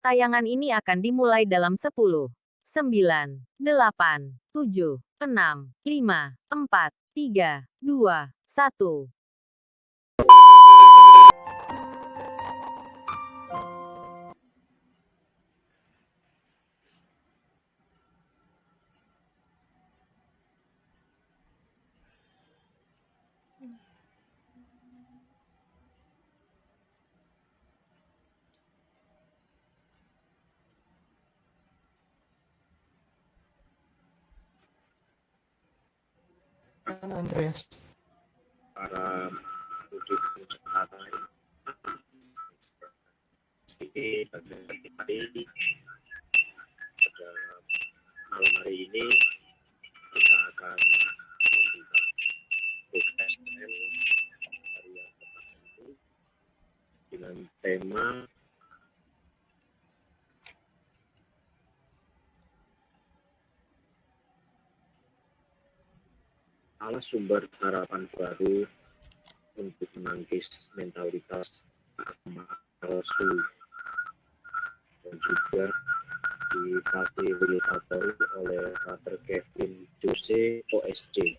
Tayangan ini akan dimulai dalam 10, 9, 8, 7, 6, 5, 4, 3, 2, 1. Andreas. Para mudik wisata ini pada malam hari ini kita akan membuka BKSN hari yang pertama itu dengan tema Allah sumber harapan baru untuk menangkis mentalitas agama palsu, dan juga difasilitatori oleh Pater Kevin Jose OSC.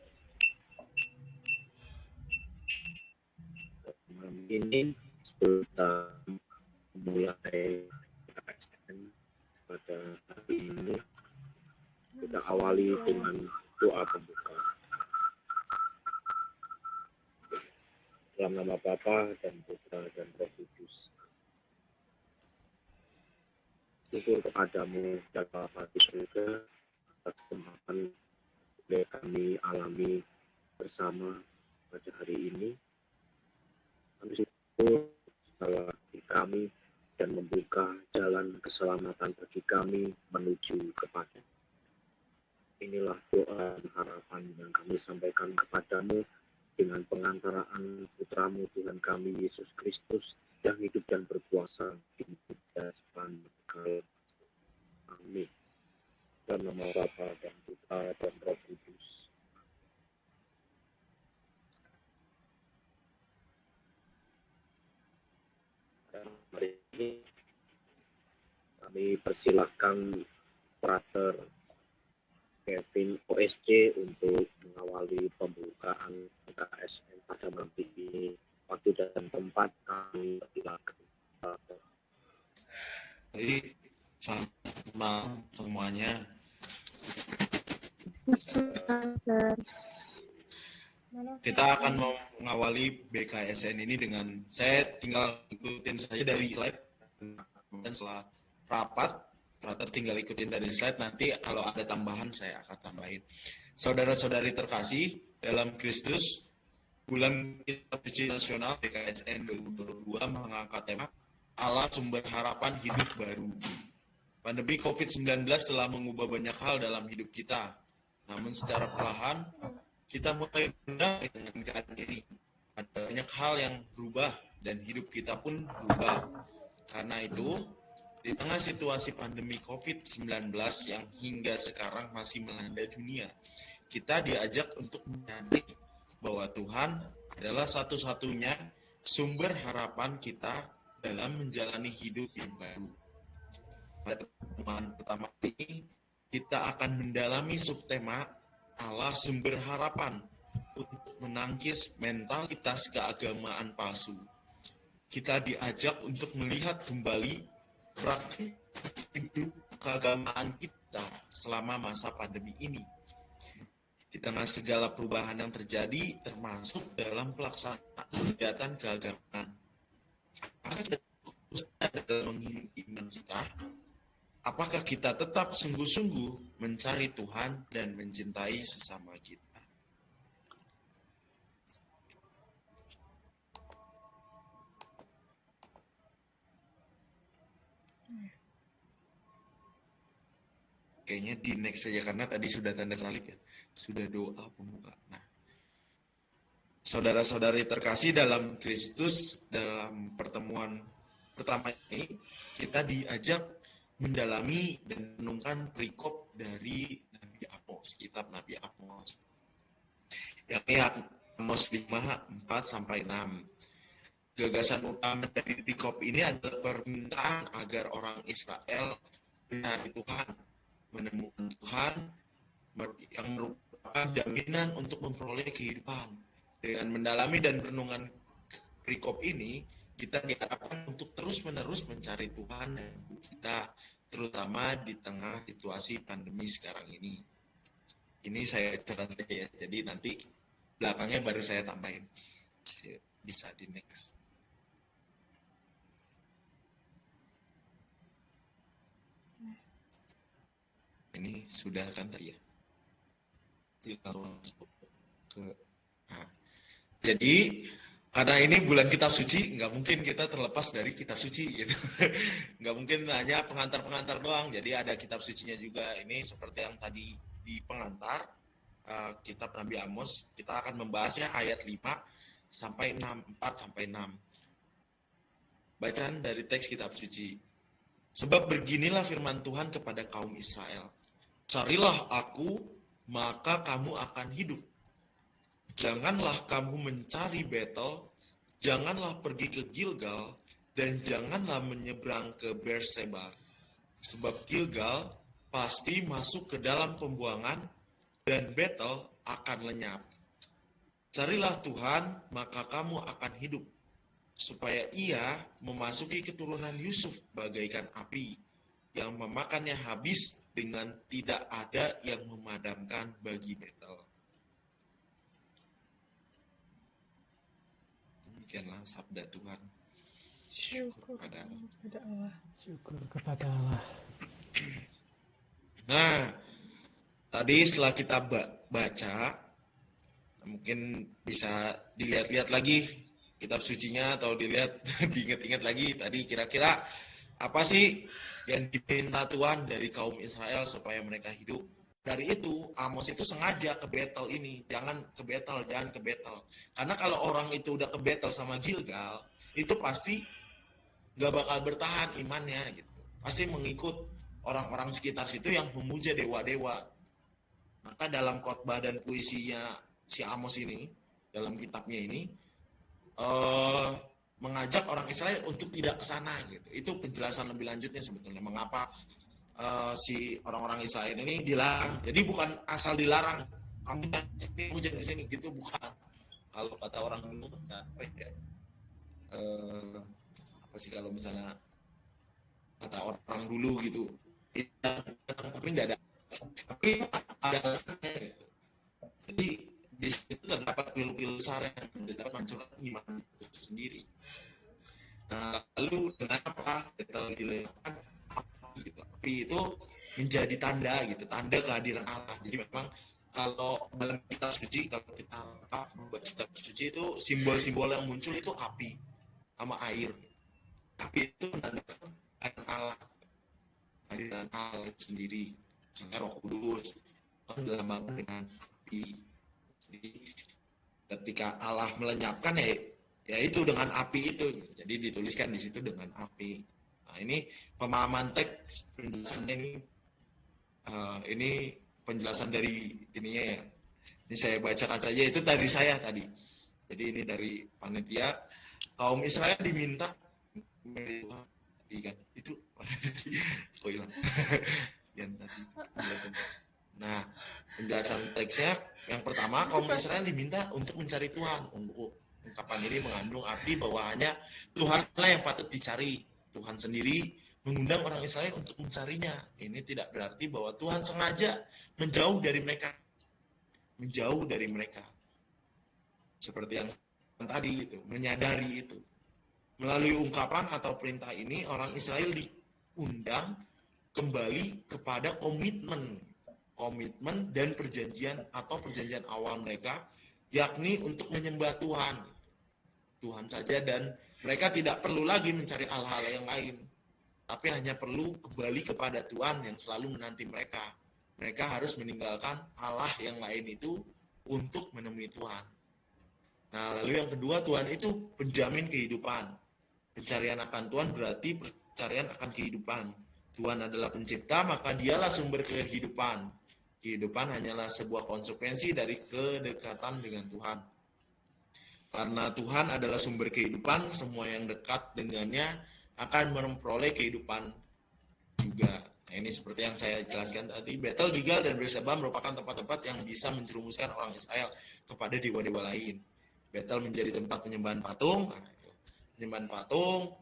Malam ini sebelum kita memulai KSN pada hari ini, kita awali dengan doa pembuka. Dalam nama Bapa dan Putra dan Roh Kudus. Syukur kepadamu ya Bapa di surga atas kesempatan boleh kami alami bersama pada hari ini. Kami syukur segala bagi kami dan membuka jalan keselamatan bagi kami menuju kepada. Inilah doa dan harapan yang kami sampaikan kepadamu dengan pengantaraan Putramu Tuhan kami Yesus Kristus yang hidup dan berkuasa di dan sepanjang. Amin. Dalam nama Bapa dan Putra dan Roh Kudus. Hari ini kami persilahkan Pater Kevin OSC untuk mengawali pembukaan KSN pada malam ini. Waktu dan tempat kami persilakan. Jadi selamat malam semuanya. Kita akan mengawali BKSN ini dengan saya tinggal ikutin saja dari slide, dan setelah rapat Prater tinggal ikutin dari slide, nanti kalau ada tambahan saya akan tambahin. Saudara-saudari terkasih dalam Kristus, bulan Suci Nasional BKSN 2022 mengangkat tema Allah sumber harapan hidup baru. Pandemi COVID-19 telah mengubah banyak hal dalam hidup kita. Namun secara perlahan, kita mulai berdamai dengan keadaan ini. Ada banyak hal yang berubah dan hidup kita pun berubah. Karena itu, di tengah situasi pandemi COVID-19 yang hingga sekarang masih melanda dunia, kita diajak untuk menyadari bahwa Tuhan adalah satu-satunya sumber harapan kita dalam menjalani hidup yang baru. Pada pertemuan pertama ini, kita akan mendalami subtema Allah sumber harapan untuk menangkis mentalitas keagamaan palsu. Kita diajak untuk melihat kembali praktik hidup keagamaan kita selama masa pandemi ini. Di tengah segala perubahan yang terjadi, termasuk dalam pelaksanaan kegiatan keagamaan. Apakah kita fokus dalam menghidup iman kita? Apakah kita tetap sungguh-sungguh mencari Tuhan dan mencintai sesama kita? Kayaknya di next saja karena tadi sudah tanda salib ya, sudah doa pembuka. Nah, saudara-saudari terkasih dalam Kristus, dalam pertemuan pertama ini kita diajak mendalami dan menungkan perikop dari Nabi Amos, kitab Nabi Amos. Yakni Amos 5, 4-6. Gagasan utama dari Dikop ini adalah permintaan agar orang Israel mencari Tuhan, menemukan Tuhan yang merupakan jaminan untuk memperoleh kehidupan. Dengan mendalami dan renungan Dikop ini, kita diharapkan untuk terus-menerus mencari Tuhan dan kita, terutama di tengah situasi pandemi sekarang ini. Ini saya catat saja ya, jadi nanti belakangnya baru saya tambahin. Bisa di next. Ini sudah kan tadi ya. Nah, jadi karena ini bulan kitab suci, nggak mungkin kita terlepas dari kitab suci gitu. Nggak mungkin hanya pengantar-pengantar doang. Jadi ada kitab sucinya juga. Ini seperti yang tadi di pengantar kitab Nabi Amos, kita akan membahasnya ayat 5 sampai 6, 4 sampai 6. Bacaan dari teks kitab suci. Sebab beginilah firman Tuhan kepada kaum Israel. Carilah aku, maka kamu akan hidup. Janganlah kamu mencari Betel, janganlah pergi ke Gilgal, dan janganlah menyeberang ke Berseba. Sebab Gilgal pasti masuk ke dalam pembuangan, dan Betel akan lenyap. Carilah Tuhan, maka kamu akan hidup, supaya ia memasuki keturunan Yusuf bagaikan api, yang memakannya habis dengan tidak ada yang memadamkan bagi Betel. Demikianlah sabda Tuhan. Syukur kepada Allah. Syukur kepada Allah. Nah, tadi setelah kita baca, mungkin bisa dilihat-lihat lagi kitab sucinya atau dilihat, diingat-ingat lagi tadi kira-kira apa sih yang diminta Tuhan dari kaum Israel supaya mereka hidup. Dari itu, Amos itu sengaja ke Betel ini. Jangan ke Betel. Karena kalau orang itu udah ke Betel sama Gilgal, itu pasti gak bakal bertahan imannya gitu. Pasti mengikut orang-orang sekitar situ yang memuja dewa-dewa. Maka dalam khotbah dan puisinya si Amos ini, dalam kitabnya ini, mengajak orang Israel untuk tidak ke sana gitu. Itu penjelasan lebih lanjutnya sebetulnya mengapa si orang-orang Israel ini dilarang. Jadi bukan asal dilarang, kamu jangan ke sini gitu, bukan. Kalau kata orang dulu apa ya? Apa sih kalau misalnya kata orang dulu gitu. Tapi enggak ada. Tapi ada alasannya gitu. Jadi di situ terdapat pilu-pilu besar yang dapat mencurahkan iman itu sendiri. Nah, lalu kenapa kita dilenyapkan gitu? Tapi itu menjadi tanda gitu, tanda kehadiran Allah. Jadi memang kalau dalam kitab suci, kalau kita membaca kitab suci itu simbol-simbol yang muncul itu api sama air. Api itu menandakan Allah, kehadiran Allah sendiri. Misalnya Roh Kudus kan dilambangkan dengan api. Jadi ketika Allah melenyapkan ya itu dengan api itu. Jadi dituliskan di situ dengan api. Nah, ini pemahaman teks penjelasannya ini penjelasan dari ininya ya. Ini saya bacakan saja, itu dari saya tadi. Jadi ini dari panitia. Kaum Israel diminta kan itu oh hilang yang tadi penjelasan teks. Nah, penjelasan teksnya yang pertama, kaum Israel diminta untuk mencari Tuhan. Ungkapan ini mengandung arti bahwa hanya Tuhanlah yang patut dicari. Tuhan sendiri mengundang orang Israel untuk mencarinya. Ini tidak berarti bahwa Tuhan sengaja menjauh dari mereka. Menjauh dari mereka. Seperti yang tadi itu, menyadari itu. Melalui ungkapan atau perintah ini, orang Israel diundang kembali kepada komitmen dan perjanjian atau perjanjian awal mereka, yakni untuk menyembah Tuhan saja, dan mereka tidak perlu lagi mencari hal-hal yang lain, tapi hanya perlu kembali kepada Tuhan yang selalu menanti mereka. Mereka harus meninggalkan Allah yang lain itu untuk menemui Tuhan. Nah, lalu yang kedua, Tuhan itu penjamin kehidupan. Pencarian akan Tuhan berarti pencarian akan kehidupan. Tuhan adalah pencipta, maka dialah sumber kehidupan. Kehidupan hanyalah sebuah konsekuensi dari kedekatan dengan Tuhan. Karena Tuhan adalah sumber kehidupan, semua yang dekat dengannya akan memperoleh kehidupan juga. Nah, ini seperti yang saya jelaskan tadi, Betel, Gilgal, dan Berseba merupakan tempat-tempat yang bisa menjerumuskan orang Israel kepada dewa-dewa lain. Betel menjadi tempat penyembahan patung, penyembahan patung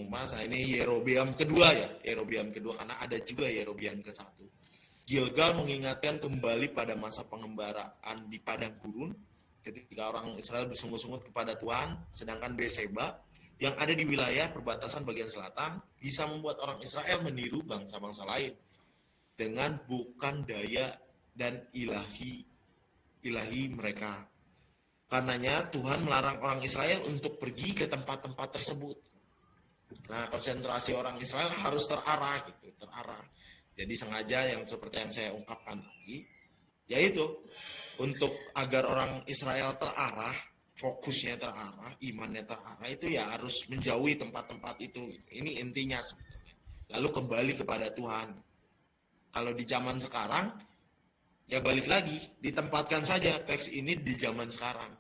emas. Nah, ini Yerobeam kedua ya, Yerobeam kedua, karena ada juga Yerobeam ke satu. Gilgal mengingatkan kembali pada masa pengembaraan di padang gurun, ketika orang Israel bersungut-sungut kepada Tuhan, sedangkan Berseba yang ada di wilayah perbatasan bagian selatan bisa membuat orang Israel meniru bangsa-bangsa lain dengan bukan daya dan ilahi mereka. Karenanya Tuhan melarang orang Israel untuk pergi ke tempat-tempat tersebut. Nah, konsentrasi orang Israel harus terarah gitu, terarah. Jadi sengaja yang seperti yang saya ungkapkan tadi, yaitu untuk agar orang Israel terarah, fokusnya terarah, imannya terarah, itu ya harus menjauhi tempat-tempat itu. Ini intinya sebetulnya. Lalu kembali kepada Tuhan. Kalau di zaman sekarang, ya balik lagi, ditempatkan saja teks ini di zaman sekarang.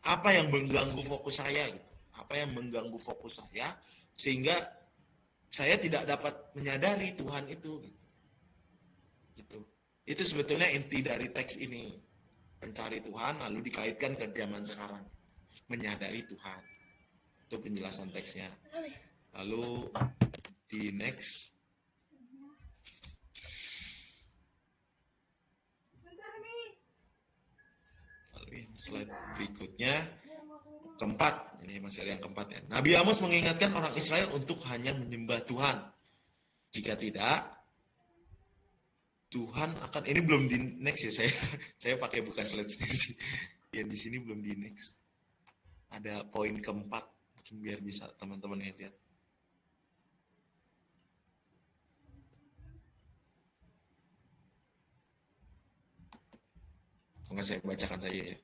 Apa yang mengganggu fokus saya? Gitu. Apa yang mengganggu fokus saya sehingga saya tidak dapat menyadari Tuhan itu. Gitu. Itu sebetulnya inti dari teks ini. Mencari Tuhan lalu dikaitkan ke zaman sekarang. Menyadari Tuhan. Itu penjelasan teksnya. Lalu di next. Lalu yang slide berikutnya. Keempat. Ini masih ada yang keempat ya. Nabi Amos mengingatkan orang Israel untuk hanya menyembah Tuhan. Jika tidak, Tuhan akan, ini belum di next ya, saya pakai bukan slide sendiri. Yang di sini belum di next. Ada poin keempat, mungkin biar bisa teman-teman yang lihat. Enggak, saya bacakan saja ya.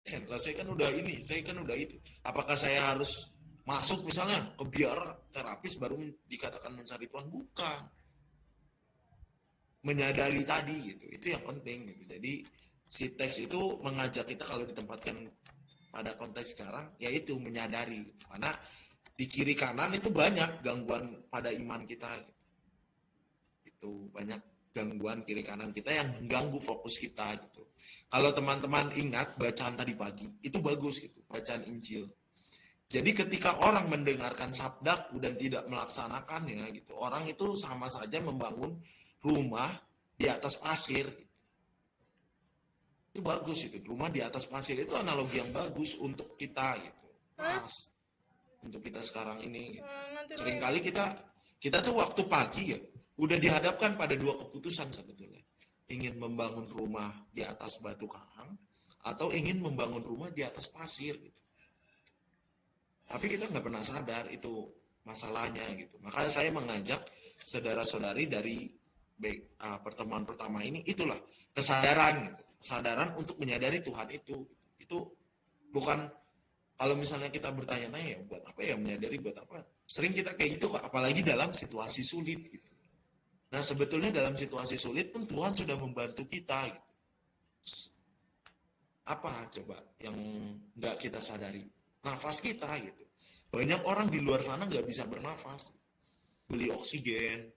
Lah saya kan udah ini, saya kan udah itu. Apakah saya harus masuk misalnya ke biar terapis baru dikatakan mencari Tuhan? Bukan. Menyadari tadi gitu, itu yang penting gitu. Jadi si teks itu mengajak kita kalau ditempatkan pada konteks sekarang, yaitu menyadari gitu. Karena di kiri kanan itu banyak gangguan pada iman kita gitu. Itu banyak gangguan kiri kanan kita yang mengganggu fokus kita gitu. Kalau teman-teman ingat bacaan tadi pagi, itu bagus gitu, bacaan Injil. Jadi ketika orang mendengarkan sabdaku dan tidak melaksanakannya gitu, orang itu sama saja membangun rumah di atas pasir. Itu bagus itu, rumah di atas pasir itu analogi yang bagus untuk kita gitu. Pas untuk kita sekarang ini gitu. Seringkali kita tuh waktu pagi ya udah dihadapkan pada dua keputusan sebetulnya. Ingin membangun rumah di atas batu karang atau ingin membangun rumah di atas pasir gitu. Tapi kita nggak pernah sadar itu masalahnya gitu. Makanya saya mengajak saudara-saudari dari pertemuan pertama ini, itulah kesadaran gitu. Kesadaran untuk menyadari Tuhan itu bukan, kalau misalnya kita bertanya-tanya ya buat apa ya menyadari, buat apa, sering kita kayak gitu, apalagi dalam situasi sulit gitu. Nah sebetulnya dalam situasi sulit pun Tuhan sudah membantu kita gitu. Apa coba yang nggak kita sadari? Nafas kita gitu. Banyak orang di luar sana nggak bisa bernafas, beli oksigen,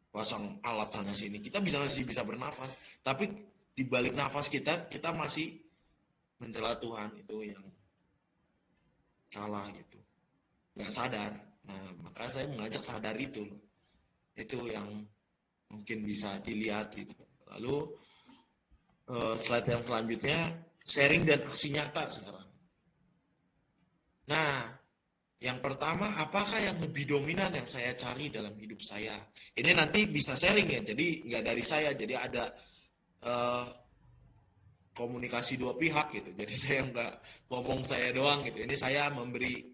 pasang alat sana sini, kita masih bisa bernafas, tapi di balik nafas kita masih mencela Tuhan. Itu yang salah gitu, nggak sadar. Nah maka saya mengajak sadar itu yang mungkin bisa dilihat gitu. Lalu slide yang selanjutnya, sharing dan aksi nyata sekarang. Nah yang pertama, apakah yang lebih dominan yang saya cari dalam hidup saya? Ini nanti bisa sharing ya, jadi nggak dari saya, jadi ada komunikasi dua pihak gitu. Jadi saya nggak ngomong saya doang gitu. Ini saya memberi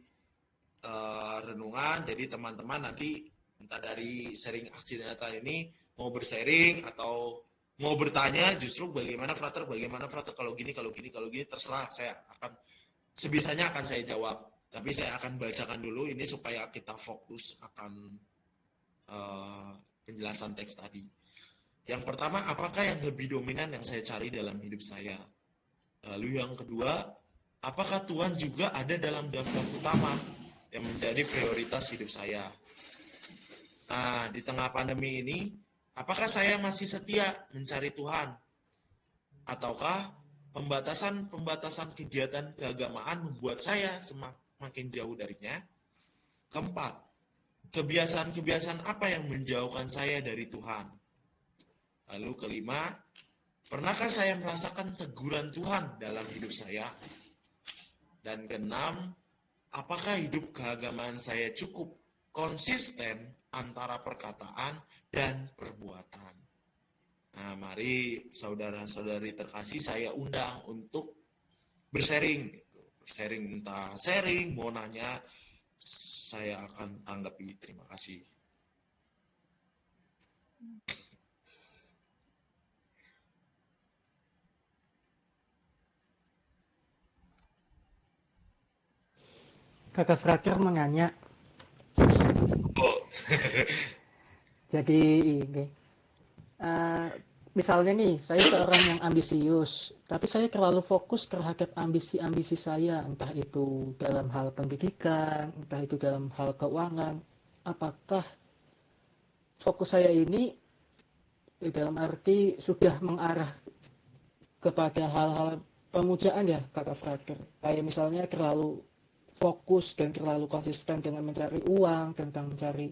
renungan, jadi teman-teman nanti entah dari sharing aksi nyata ini mau bersharing atau mau bertanya, justru bagaimana frater kalau gini, terserah, saya akan sebisanya akan saya jawab. Tapi saya akan bacakan dulu ini supaya kita fokus akan penjelasan teks tadi. Yang pertama, apakah yang lebih dominan yang saya cari dalam hidup saya? Lalu yang kedua, apakah Tuhan juga ada dalam daftar utama yang menjadi prioritas hidup saya? Nah, di tengah pandemi ini, apakah saya masih setia mencari Tuhan? Ataukah pembatasan-pembatasan kegiatan keagamaan membuat saya semakin jauh darinya? Keempat, kebiasaan-kebiasaan apa yang menjauhkan saya dari Tuhan? Lalu kelima, pernahkah saya merasakan teguran Tuhan dalam hidup saya? Dan keenam, apakah hidup keagamaan saya cukup konsisten antara perkataan dan perbuatan? Nah, mari saudara-saudari terkasih saya undang untuk bersharing. Bersharing, entah sharing, mau nanya, saya akan tanggapi. Terima kasih. Kakak Frater menanya, Oh, jadi ini, misalnya nih, saya seorang yang ambisius, tapi saya terlalu fokus terhadap ambisi-ambisi saya, entah itu dalam hal pendidikan, entah itu dalam hal keuangan. Apakah fokus saya ini dalam arti sudah mengarah kepada hal-hal pemujaan ya, Kakak Frater? Kayak misalnya terlalu fokus dan terlalu konsisten dengan mencari uang, tentang mencari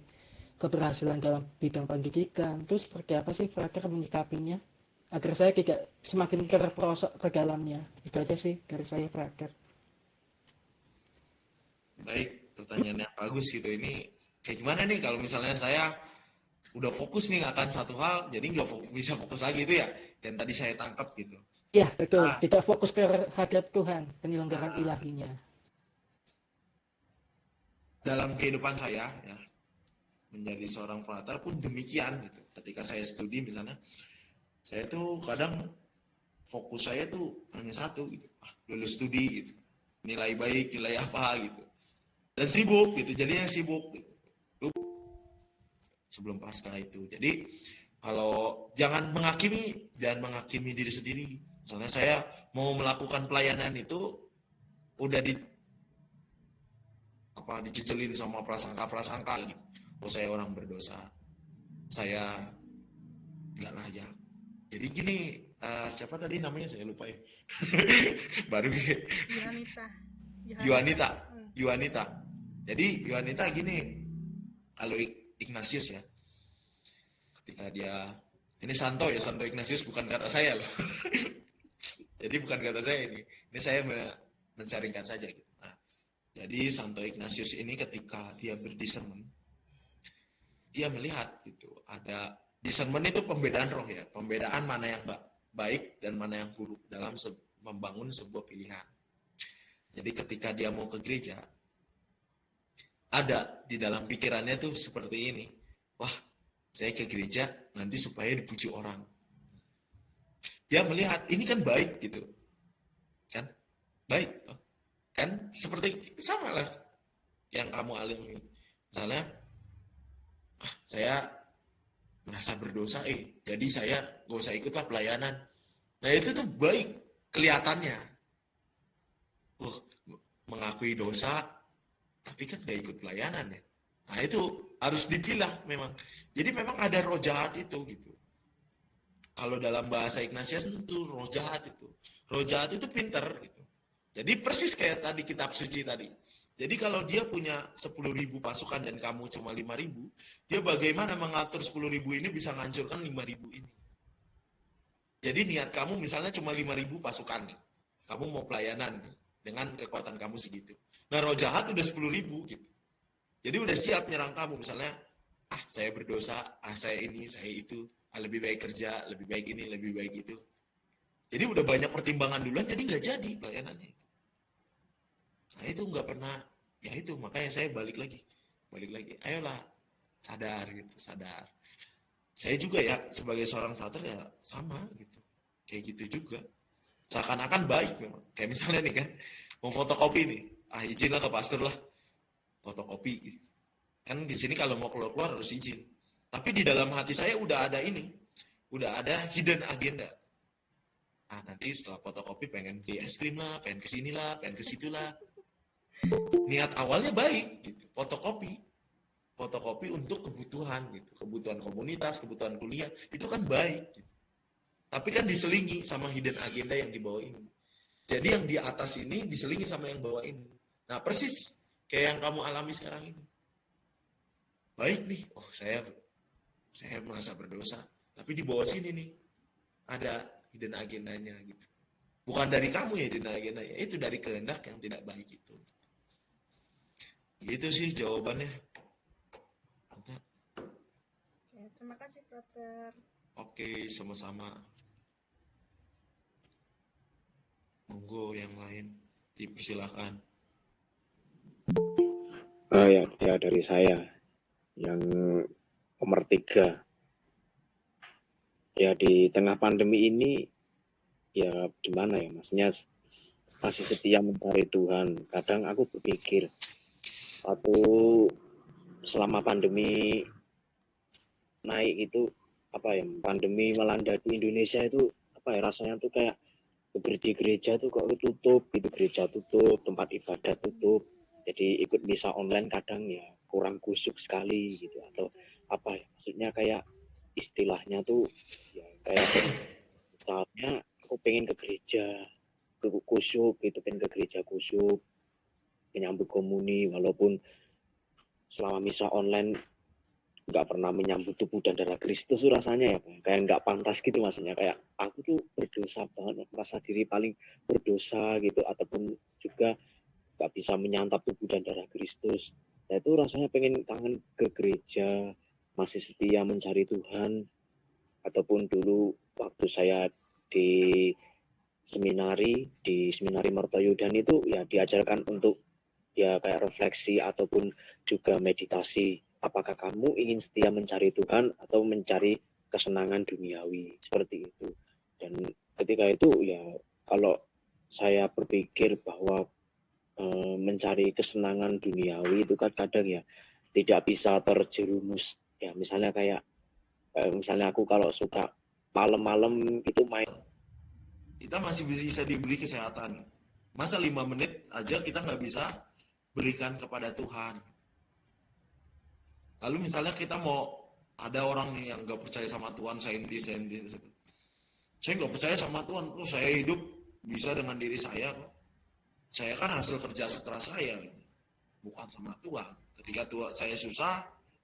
keberhasilan dalam bidang pendidikan. Terus seperti apa sih Frater menyikapinya agar saya tidak semakin terperosok ke dalamnya? Itu aja sih dari saya, Frater. baik, pertanyaan yang bagus gitu. Ini kayak gimana nih kalau misalnya saya udah fokus nih akan satu hal, jadi nggak bisa fokus lagi itu ya, yang tadi saya tangkap gitu. Ya betul, Ah, tidak fokus terhadap Tuhan, penyelenggaraan ilahinya. dalam kehidupan saya ya, menjadi seorang frater pun demikian gitu. Ketika saya studi misalnya, saya tuh kadang fokus saya tuh hanya satu gitu. Lulus studi gitu. Nilai baik, nilai apa gitu. Dan sibuk gitu, jadinya sibuk gitu. Sebelum pasca itu. Jadi kalau jangan menghakimi diri sendiri. Misalnya saya mau melakukan pelayanan itu udah dicecelin sama prasangka gitu. Oh, saya orang berdosa, saya nggak layak. Jadi gini, siapa tadi namanya saya lupa ya. Baru Yuhanita. Yuanita. Yuanita. Jadi Yuanita gini, kalau Ignatius ya, ketika dia ini Santo ya, Santo Ignatius bukan kata saya loh. Jadi bukan kata saya ini saya mensaringkan saja gitu. Nah, jadi Santo Ignatius ini ketika dia berdiscernment, dia melihat gitu, ada discernment itu pembedaan roh ya, pembedaan mana yang baik dan mana yang buruk dalam membangun sebuah pilihan. Jadi ketika dia mau ke gereja, ada di dalam pikirannya tuh seperti ini, wah saya ke gereja nanti supaya dipuji orang. Dia melihat ini kan baik gitu, kan baik, kan seperti sama lah yang kamu alami. Misalnya, saya merasa berdosa, jadi saya gak usah ikutlah pelayanan. Nah itu tuh baik kelihatannya. Mengakui dosa, tapi kan gak ikut pelayanan ya. Nah itu harus dipilah memang. Jadi memang ada roh jahat itu gitu. Kalau dalam bahasa Ignatius itu roh jahat itu. Roh jahat itu pinter gitu. Jadi persis kayak tadi kitab suci tadi. Jadi kalau dia punya 10.000 pasukan dan kamu cuma 5.000, dia bagaimana mengatur 10.000 ini bisa menghancurkan 5.000 ini. Jadi niat kamu misalnya cuma 5.000 pasukan nih. Kamu mau pelayanan nih, dengan kekuatan kamu segitu. Nah roh jahat udah 10.000 gitu. Jadi udah siap nyerang kamu misalnya, saya berdosa, saya ini, saya itu, lebih baik kerja, lebih baik ini, lebih baik itu. Jadi udah banyak pertimbangan duluan, jadi nggak jadi pelayanannya. Nah itu nggak pernah, ya itu makanya saya balik lagi, ayolah sadar gitu, sadar. Saya juga ya sebagai seorang frater ya sama gitu, kayak gitu juga. Seakan-akan baik memang, kayak misalnya nih kan, mau fotokopi nih, izinlah ke pastor lah, fotokopi. Kan di sini kalau mau keluar harus izin. Tapi di dalam hati saya udah ada ini, udah ada hidden agenda. nanti setelah fotokopi pengen beli es krim lah, pengen kesini lah, pengen kesitu lah. Niat awalnya baik gitu, fotokopi untuk kebutuhan gitu, kebutuhan komunitas, kebutuhan kuliah, itu kan baik gitu. Tapi kan diselingi sama hidden agenda yang di bawah ini. Jadi yang di atas ini diselingi sama yang bawah ini. Nah persis kayak yang kamu alami sekarang ini. Baik nih, oh saya merasa berdosa. Tapi di bawah sini nih ada hidden agendanya gitu. Bukan dari kamu ya hidden agendanya, itu dari kehendak yang tidak baik itu. Gitu sih jawabannya. Oke, terima kasih, Brother. Oke, sama-sama. Monggo yang lain dipersilakan. Ya dari saya yang nomor 3. Ya di tengah pandemi ini ya gimana ya, maksudnya masih setia mencari Tuhan. Kadang aku berpikir waktu selama pandemi naik itu apa ya, pandemi melanda di Indonesia itu apa ya, rasanya tuh kayak di gereja tuh kok tutup gitu, gereja tutup, tempat ibadah tutup, jadi ikut misa online kadang ya kurang khusyuk sekali gitu, atau apa ya, maksudnya kayak istilahnya tuh ya kayak misalnya aku pengen ke gereja khusyuk gitu, pengen ke gereja khusyuk menyambut komuni, walaupun selama misa online nggak pernah menyambut tubuh dan darah Kristus tuh rasanya ya kayak nggak pantas gitu, maksudnya kayak aku tuh berdosa banget, merasa diri paling berdosa gitu, ataupun juga nggak bisa menyantap tubuh dan darah Kristus. Nah itu rasanya pengen kangen ke gereja, masih setia mencari Tuhan. Ataupun dulu waktu saya di seminari Mertoyudan itu ya diajarkan untuk ya kayak refleksi ataupun juga meditasi. Apakah kamu ingin setia mencari Tuhan atau mencari kesenangan duniawi, seperti itu. Dan ketika itu ya kalau saya berpikir bahwa mencari kesenangan duniawi itu kan kadang ya tidak bisa terjerumus ya, misalnya kayak misalnya aku kalau suka malam-malam itu main, Kita masih bisa diberi kesehatan. Masa 5 menit aja kita nggak bisa berikan kepada Tuhan. Lalu misalnya kita mau, ada orang nih yang nggak percaya sama Tuhan, saintis. Saya nggak percaya sama Tuhan, oh saya hidup bisa dengan diri saya kok. Saya kan hasil kerja keras saya, bukan sama Tuhan. Ketika Tuhan saya susah,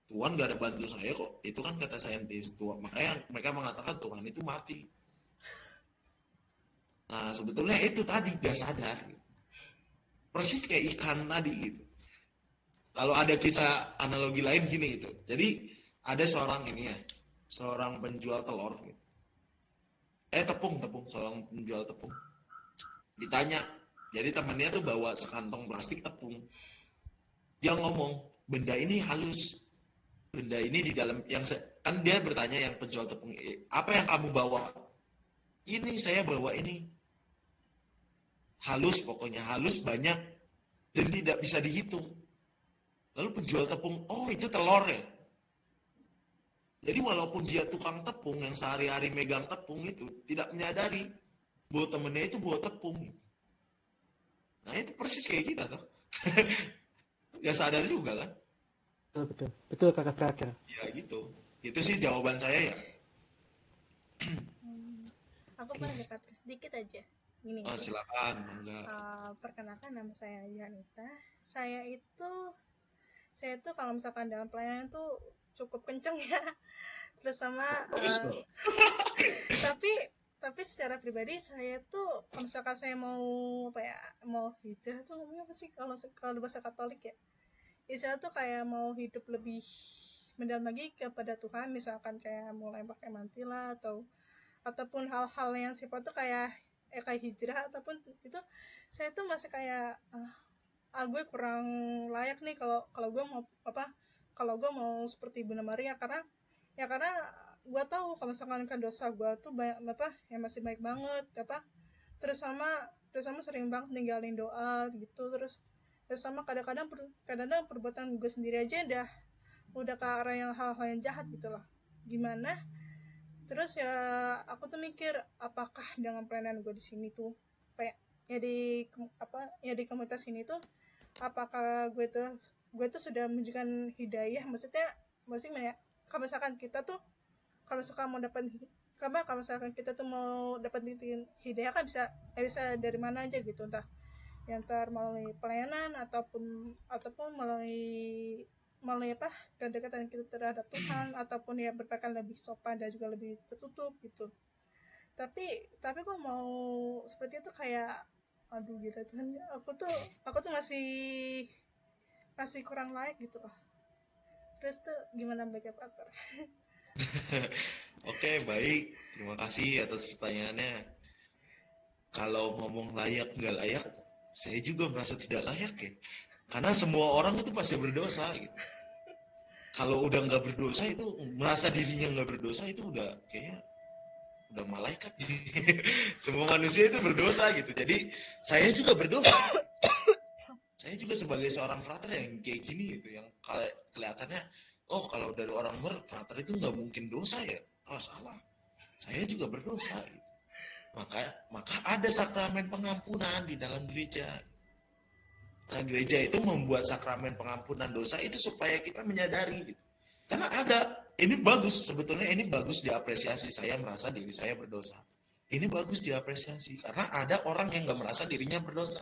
Tuhan gak ada bantu saya kok. Itu kan kata saintis Tuhan. Makanya mereka mengatakan Tuhan itu mati. Nah sebetulnya itu tadi gak sadar. Persis kayak ikan tadi gitu. Kalau ada kisah analogi lain gini gitu. Jadi ada seorang ini ya, seorang penjual telur. Gitu. Seorang penjual tepung. Ditanya, jadi temannya tuh bawa sekantong plastik tepung. Dia ngomong, benda ini halus. Benda ini di dalam, kan dia bertanya yang penjual tepung, apa yang kamu bawa? Ini saya bawa ini. Halus pokoknya, halus banyak. Dan tidak bisa dihitung. Lalu penjual tepung, oh itu telur ya? Jadi walaupun dia tukang tepung yang sehari-hari megang tepung itu, tidak menyadari bahwa temennya itu bawa tepung. Nah itu persis kayak kita tuh. Gak sadar juga kan? Betul kakak Praker. Ya gitu. Itu sih jawaban saya ya. Aku boleh Patrick sedikit aja. Gini. Oh, silakan, enggak. Perkenalkan, nama saya Yanita. Saya itu kalau misalkan dalam pelayanan tuh cukup kenceng ya. Terus sama tapi secara pribadi saya tuh kalau misalkan saya mau hijrah tuh ngomongnya apa sih kalau bahasa Katolik ya, istilah tuh kayak mau hidup lebih mendalam lagi kepada Tuhan, misalkan kayak mulai pakai mantila ataupun hal-hal yang sifat tuh kayak hijrah ataupun itu, saya tuh masih kayak gue kurang layak nih kalau gue mau seperti Bunda Maria, karena gue tahu kalau misalkan kan dosa gue tuh banyak yang masih baik banget terus sama sering banget ninggalin doa gitu, terus sama kadang-kadang perbuatan gue sendiri aja udah ke arah yang hal-hal yang jahat gitu loh. Gimana Terus ya aku tuh mikir apakah dengan pelayanan gue di sini tuh kayak ya di komunitas ini tuh apakah gue tuh sudah menunjukkan hidayah, maksudnya kalau misalkan kita tuh kalau suka mau dapat kalau misalkan kita tuh mau dapat hidayah kan bisa dari mana aja gitu, entah yang melalui pelayanan ataupun melalui kedekatan kita terhadap Tuhan, ataupun ya berpakaian lebih sopan dan juga lebih tertutup gitu. Tapi kok mau seperti itu kayak aduh gitu Tuhan, aku tuh masih kurang layak gitu loh. Terus tuh gimana backup partner? Oke, baik. Terima kasih atas pertanyaannya. Kalau ngomong layak nggak layak, saya juga merasa tidak layak ya. Karena semua orang itu pasti berdosa gitu. Kalau udah nggak berdosa itu merasa dirinya nggak berdosa itu udah kayaknya udah malaikat. Semua manusia itu berdosa gitu. Jadi saya juga berdosa. Saya juga sebagai seorang frater yang kayak gini gitu, yang kelihatannya oh kalau dari orang frater itu nggak mungkin dosa ya. Oh salah. Saya juga berdosa gitu. Maka ada sakramen pengampunan di dalam gereja. Nah, gereja itu membuat sakramen pengampunan dosa itu supaya kita menyadari gitu. Karena ini bagus sebetulnya, ini bagus diapresiasi. Saya merasa diri saya berdosa. Ini bagus diapresiasi karena ada orang yang nggak merasa dirinya berdosa.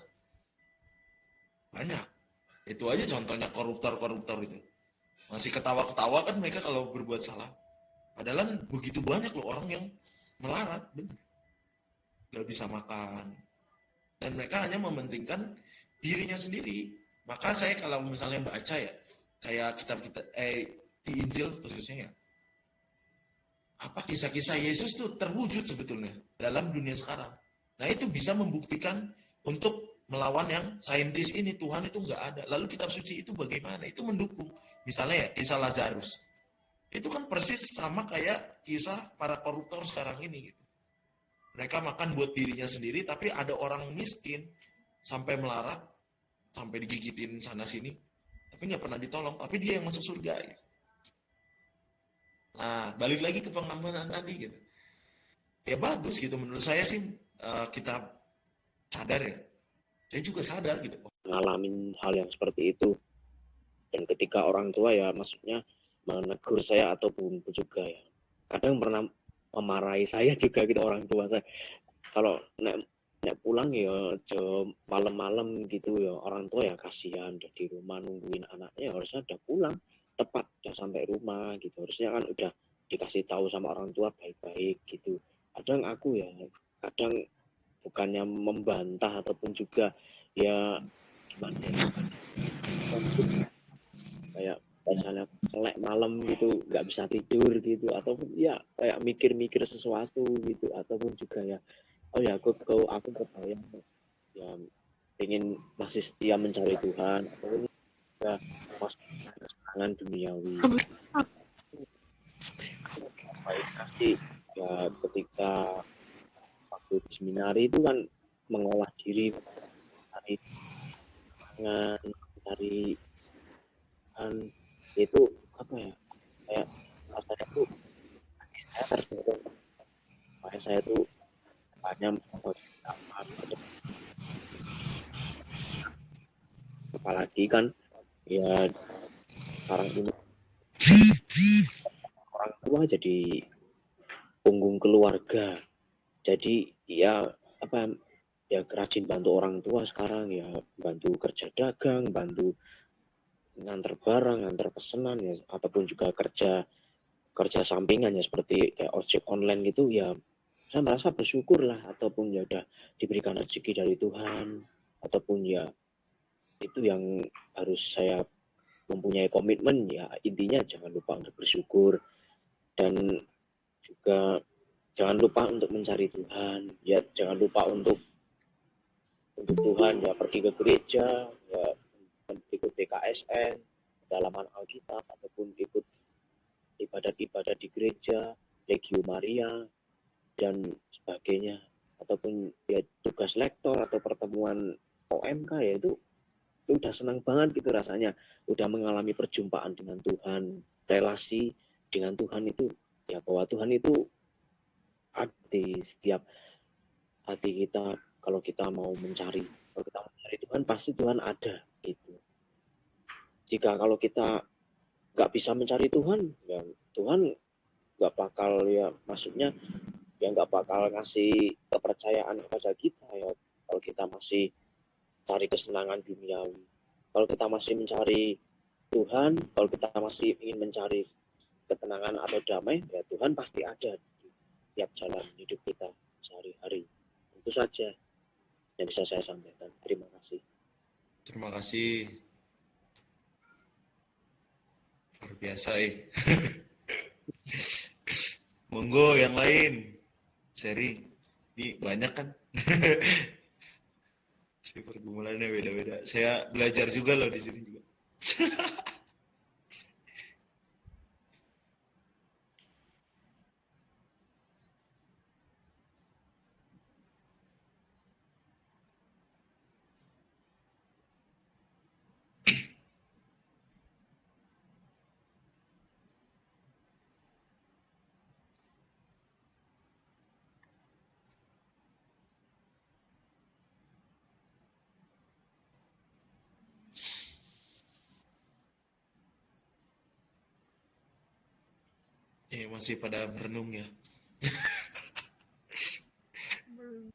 Banyak. Itu aja contohnya koruptor-koruptor itu. Masih ketawa-ketawa kan mereka kalau berbuat salah. Padahal begitu banyak loh orang yang melarat, bener. Gak bisa makan. Dan mereka hanya mementingkan dirinya sendiri. Maka saya kalau misalnya baca ya, kayak kitab-kitab di Injil khususnya ya, apa kisah-kisah Yesus tuh terwujud sebetulnya dalam dunia sekarang. Nah itu bisa membuktikan untuk melawan yang saintis ini, Tuhan itu nggak ada. Lalu kitab suci itu bagaimana? Itu mendukung. Misalnya ya kisah Lazarus. Itu kan persis sama kayak kisah para koruptor sekarang ini gitu. Mereka makan buat dirinya sendiri, tapi ada orang miskin sampai melarat, sampai digigitin sana sini, tapi nggak pernah ditolong, tapi dia yang masuk surga. Gitu. Nah, balik lagi ke pengampunan tadi gitu. Ya bagus gitu, menurut saya sih kita sadar ya. Saya juga sadar gitu. Ngalamin hal yang seperti itu. Dan ketika orang tua ya maksudnya menegur saya ataupun juga ya kadang pernah memarahi saya juga gitu orang tua saya. Kalau nek pulang ya malam-malam gitu ya orang tua ya kasihan udah di rumah nungguin anaknya, harusnya udah pulang tepat udah sampai rumah gitu, harusnya kan udah dikasih tahu sama orang tua baik-baik gitu. Kadang aku ya kadang bukannya membantah ataupun juga ya gimana ya, kayak misalnya melek malam gitu nggak bisa tidur gitu, ataupun ya kayak mikir-mikir sesuatu gitu, ataupun juga ya oh ya aku kebayang ya pengen masih setia mencari Tuhan ataupun ya pasangan duniawi baik kasih ya ketika waktu di seminari itu kan mengolah diri mencari kan itu apa ya kayak rasanya tuh saya tersentuh, makanya saya tuh banyak apalagi kan ya sekarang ini orang tua jadi punggung keluarga, jadi ya apa ya rajin bantu orang tua sekarang ya, bantu kerja dagang, bantu nganter barang, nganter pesanan ya, ataupun juga kerja sampingan ya seperti kayak ojek online gitu ya. Saya merasa bersyukur lah, ataupun ya udah diberikan rezeki dari Tuhan, ataupun ya itu yang harus saya mempunyai komitmen ya, intinya jangan lupa untuk bersyukur dan juga jangan lupa untuk mencari Tuhan ya, jangan lupa untuk Tuhan ya, pergi ke gereja ya, ikut PKSN, dalaman Alkitab, ataupun ikut ibadat-ibadat di gereja, Legio Maria dan sebagainya, ataupun ya tugas lektor atau pertemuan OMK ya itu udah senang banget gitu rasanya, udah mengalami perjumpaan dengan Tuhan, relasi dengan Tuhan itu ya, bahwa Tuhan itu di setiap hati kita. Kalau kita mau mencari Tuhan, pasti Tuhan ada gitu. Jika kalau kita nggak bisa mencari Tuhan, ya Tuhan nggak bakal, ya maksudnya ya nggak bakal ngasih kepercayaan kepada kita ya. Kalau kita masih cari kesenangan duniawi, kalau kita masih mencari Tuhan, kalau kita masih ingin mencari ketenangan atau damai, ya Tuhan pasti ada di tiap jalan hidup kita sehari-hari. Itu saja yang bisa saya sampaikan. Terima kasih. Terima kasih. Luar biasa Monggo yang lain. Sharing. Ini banyak kan? Saya pergumulannya beda-beda. Saya belajar juga loh di sini juga. Masih pada merenung ya. Belum.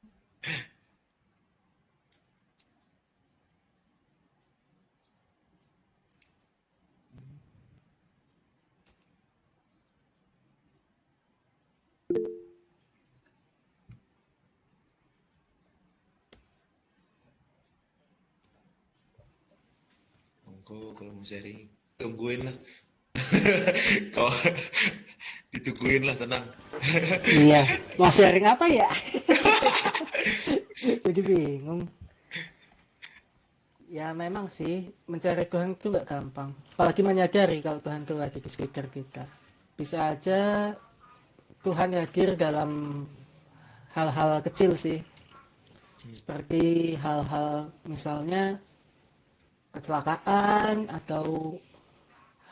Monggo kalau mau sharing, tungguin lah. Kau ditungguin lah, tenang. Iya, mau sharing apa ya? Jadi bingung. Ya memang sih, mencari Tuhan itu nggak gampang. Apalagi menyadari kalau Tuhan itu lagi di sekitar kita. Bisa aja Tuhan hadir dalam hal-hal kecil sih. Seperti hal-hal misalnya kecelakaan atau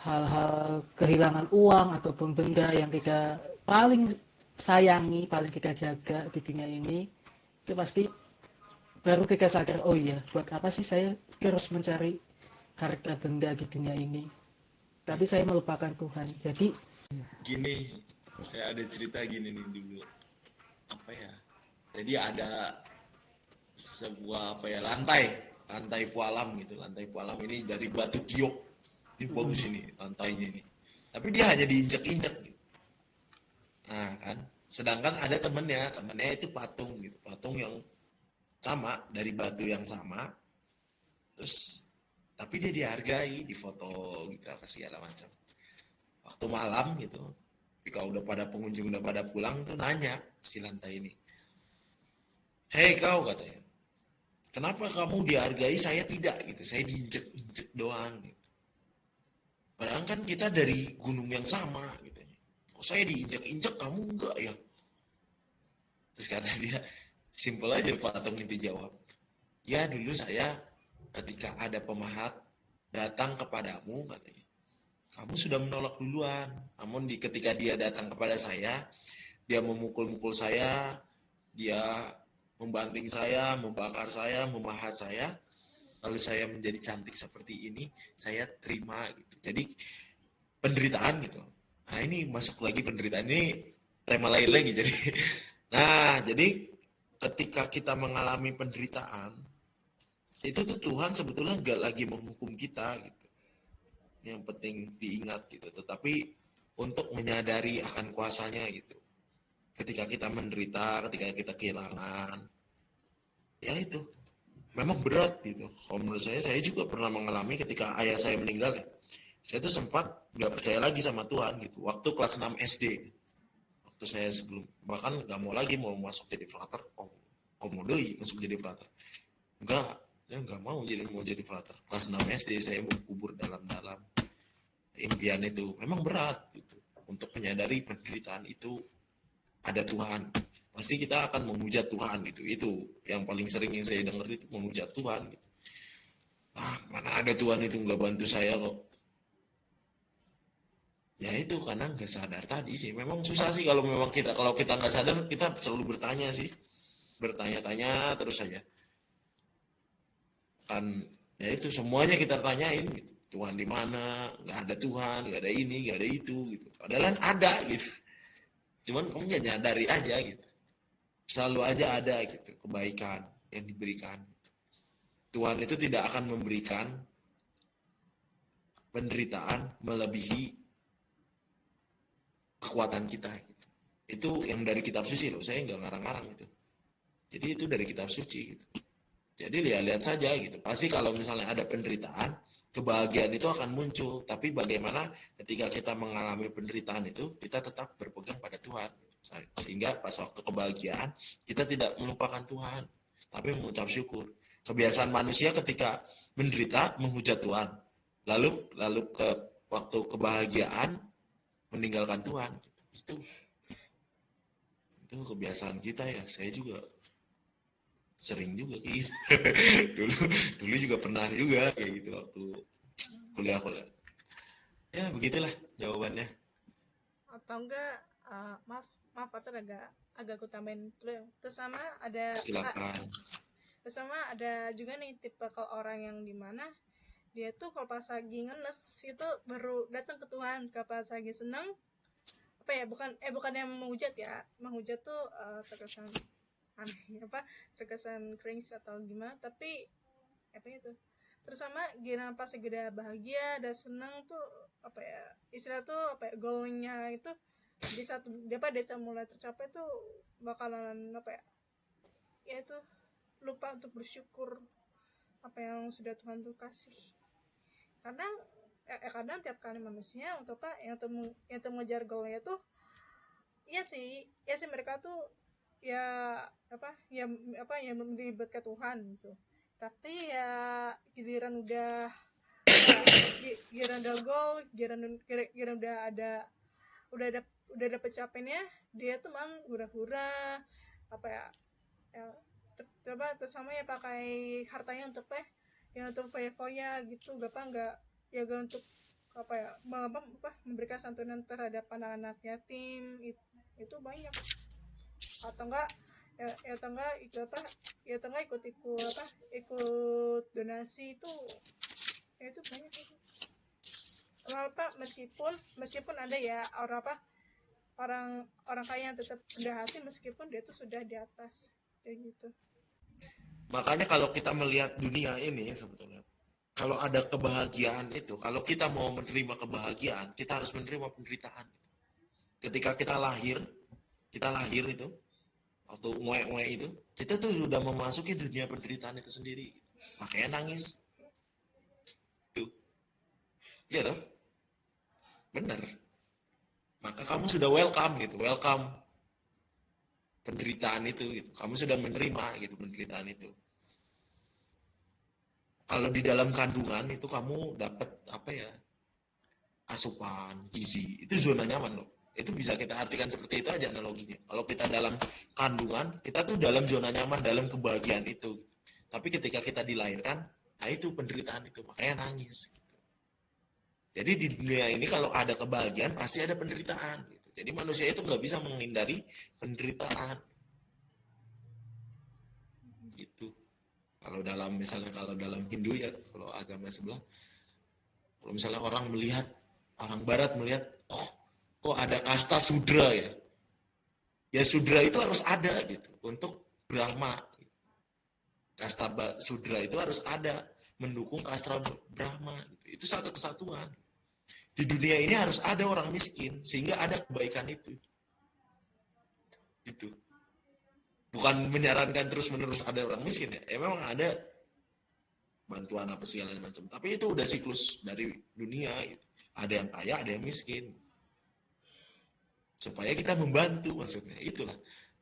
hal-hal kehilangan uang ataupun benda yang kita paling sayangi, paling kita jaga di dunia ini, itu pasti baru kita sadar, oh iya, buat apa sih saya terus mencari harta benda di dunia ini, tapi saya melupakan Tuhan. Jadi Gini, saya ada cerita gini nih dulu. Apa ya? Jadi ada sebuah lantai pualam gitu. Lantai pualam ini dari batu giok. Ini bagus ini lantainya ini. Tapi dia hanya diinjak-injak gitu. Nah kan, sedangkan ada temennya itu patung gitu, patung yang sama dari batu yang sama. Terus tapi dia dihargai, difoto gitu apa segala macam. Waktu malam gitu, ketika udah pada pengunjung udah pada pulang tuh nanya si lantai ini, hei kau, katanya, kenapa kamu dihargai saya tidak gitu, saya diinjek-injek doang gitu. Padahal kan kita dari gunung yang sama gitu. Kok saya diinjek-injek kamu enggak ya? Terus kata dia, simpel aja patung itu jawab, ya dulu saya ketika ada pemahat datang kepadamu, katanya, kamu sudah menolak duluan. Namun ketika dia datang kepada saya, dia memukul-mukul saya, dia membanting saya, membakar saya, memahat saya, lalu saya menjadi cantik seperti ini, saya terima gitu. Jadi penderitaan gitu. Nah ini masuk lagi penderitaan, ini tema lain lagi. Jadi, nah jadi ketika kita mengalami penderitaan, itu tuh Tuhan sebetulnya nggak lagi menghukum kita gitu. Yang penting diingat gitu. Tetapi untuk menyadari akan kuasanya gitu. Ketika kita menderita, ketika kita kehilangan, ya itu memang berat gitu. Kalau menurut saya juga pernah mengalami ketika ayah saya meninggal ya. Saya tuh sempat nggak percaya lagi sama Tuhan gitu. Waktu kelas 6 SD, waktu saya sebelum bahkan nggak mau lagi mau masuk jadi frater, komodoi masuk jadi frater. Enggak, saya nggak mau jadi frater. Kelas 6 SD saya mau kubur dalam-dalam. Impian itu memang berat gitu. Untuk menyadari penderitaan itu ada Tuhan. Pasti kita akan memuja Tuhan gitu. Itu yang paling sering yang saya dengar itu, memuja Tuhan gitu. Mana ada Tuhan itu nggak bantu saya kok. Ya itu karena nggak sadar tadi sih. Memang susah sih kalau kita nggak sadar, kita selalu bertanya sih, bertanya-tanya terus saja. Kan ya itu semuanya kita tanyain gitu. Tuhan di mana? Nggak ada Tuhan, nggak ada ini, nggak ada itu gitu. Padahal kan ada gitu. Cuman kamu nggak nyadari aja gitu. Selalu aja ada gitu kebaikan yang diberikan. Tuhan itu tidak akan memberikan penderitaan melebihi kekuatan kita. Itu yang dari kitab suci loh, saya nggak ngarang-ngarang gitu. Jadi itu dari kitab suci gitu. Jadi lihat-lihat saja gitu. Pasti kalau misalnya ada penderitaan, kebahagiaan itu akan muncul. Tapi bagaimana ketika kita mengalami penderitaan itu, kita tetap berpegang pada Tuhan. Sehingga pas waktu kebahagiaan, kita tidak melupakan Tuhan, tapi mengucap syukur. Kebiasaan manusia ketika menderita, menghujat Tuhan. Lalu ke waktu kebahagiaan, meninggalkan Tuhan. Itu kebiasaan kita ya. Saya juga sering juga kayak gitu. dulu juga pernah juga kayak gitu waktu kuliah. Ya begitulah jawabannya. Atau enggak, maaf Arthur, agak aku tambahin dulu ya. Terus Silakan. sama ada juga nih tipe kalau orang yang dimana dia tuh kalau pas lagi ngenes itu baru datang ke Tuhan. Kalau pas lagi seneng apa ya, bukan yang menghujat ya, menghujat tuh terkesan aneh, terkesan cringe atau gimana, tapi apa itu terus sama gimana pas segede bahagia dan seneng tuh apa ya, istilah tuh apa ya, goalnya itu di satu desa mulai tercapai tuh bakalan apa ya itu lupa untuk bersyukur apa yang sudah Tuhan tuh kasih. Kadang tiap kali manusia untuk apa yang tuh mengejar goalnya tuh ya sih mereka tuh ya melibatkan Tuhan gitu. Tapi ya giliran udah goal, giliran udah ada pencapaiannya, dia tuh mang hura-hura apa ya terutama ya pakai hartanya untuk yang untuk foya-foya gitu, nggak untuk apa ya memberikan santunan terhadap anak-anak yatim itu banyak. Atau enggak ikut donasi itu ya itu banyak itu. Meskipun ada ya orang kaya yang tetap rendah hati meskipun dia tuh sudah di atas kayak gitu. Makanya kalau kita melihat dunia ini sebetulnya, kalau ada kebahagiaan itu, kalau kita mau menerima kebahagiaan, kita harus menerima penderitaan. Ketika kita lahir itu, waktu ngoek-ngoek itu, kita tuh sudah memasuki dunia penderitaan itu sendiri. Makanya nangis. Tuh. Iya toh? Bener. Maka kamu sudah welcome gitu, welcome penderitaan itu gitu. Kamu sudah menerima gitu penderitaan itu. Kalau di dalam kandungan itu kamu dapat apa ya? Asupan, gizi, itu zona nyaman loh. Itu bisa kita artikan seperti itu aja analoginya. Kalau kita dalam kandungan, kita tuh dalam zona nyaman, dalam kebahagiaan itu. Tapi ketika kita dilahirkan, nah itu penderitaan itu, makanya nangis. Gitu. Jadi di dunia ini kalau ada kebahagiaan, pasti ada penderitaan. Gitu. Jadi manusia itu nggak bisa menghindari penderitaan. Gitu. Kalau dalam Hindu ya, kalau agama sebelah, kalau misalnya orang Barat melihat, kok ada kasta Sudra ya? Ya Sudra itu harus ada gitu untuk Brahma. Kasta Sudra itu harus ada mendukung kasta Brahma. Gitu. Itu satu kesatuan. Di dunia ini harus ada orang miskin sehingga ada kebaikan itu. Gitu. Bukan menyarankan terus-menerus ada orang miskin ya. Memang ada bantuan apa segala macam. Tapi itu udah siklus dari dunia gitu. Ada yang kaya, ada yang miskin. Supaya kita membantu maksudnya, itulah.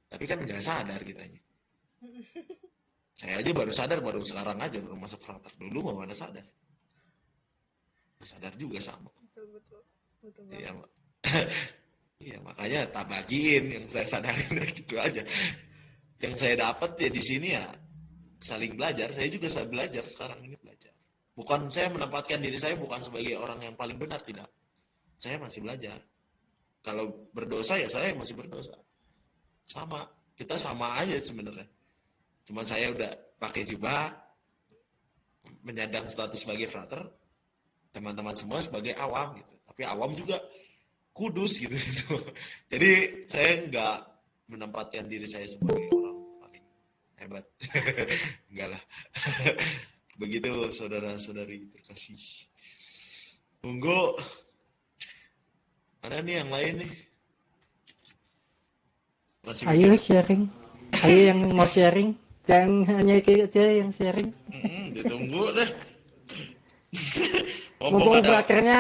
Tapi kan nggak sadar kitanya. Saya aja baru sadar, baru sekarang aja, baru masuk frater. Dulu mana sadar. Sadar juga sama. Betul Iya, iya, makanya tak bagiin yang saya sadarin gitu aja. Yang saya dapat ya di sini ya saling belajar. Saya juga belajar sekarang ini belajar. Bukan saya menempatkan diri saya bukan sebagai orang yang paling benar, tidak. saya masih belajar. Kalau berdosa ya saya masih berdosa. Sama, kita sama aja sebenarnya. Cuma saya udah pakai jubah, menyandang status sebagai frater, teman-teman semua sebagai awam gitu. Tapi awam juga kudus gitu. Jadi saya nggak menempatkan diri saya sebagai orang paling hebat. Enggak lah. Begitu saudara-saudari terkasih. Monggo. Mana nih yang lain nih? Masih Ayo mikir? sharing. Ayo yang mau sharing. Jangan hanya kita aja yang sharing. Ditunggu deh. Mumpung Mumpung ada. berakhirnya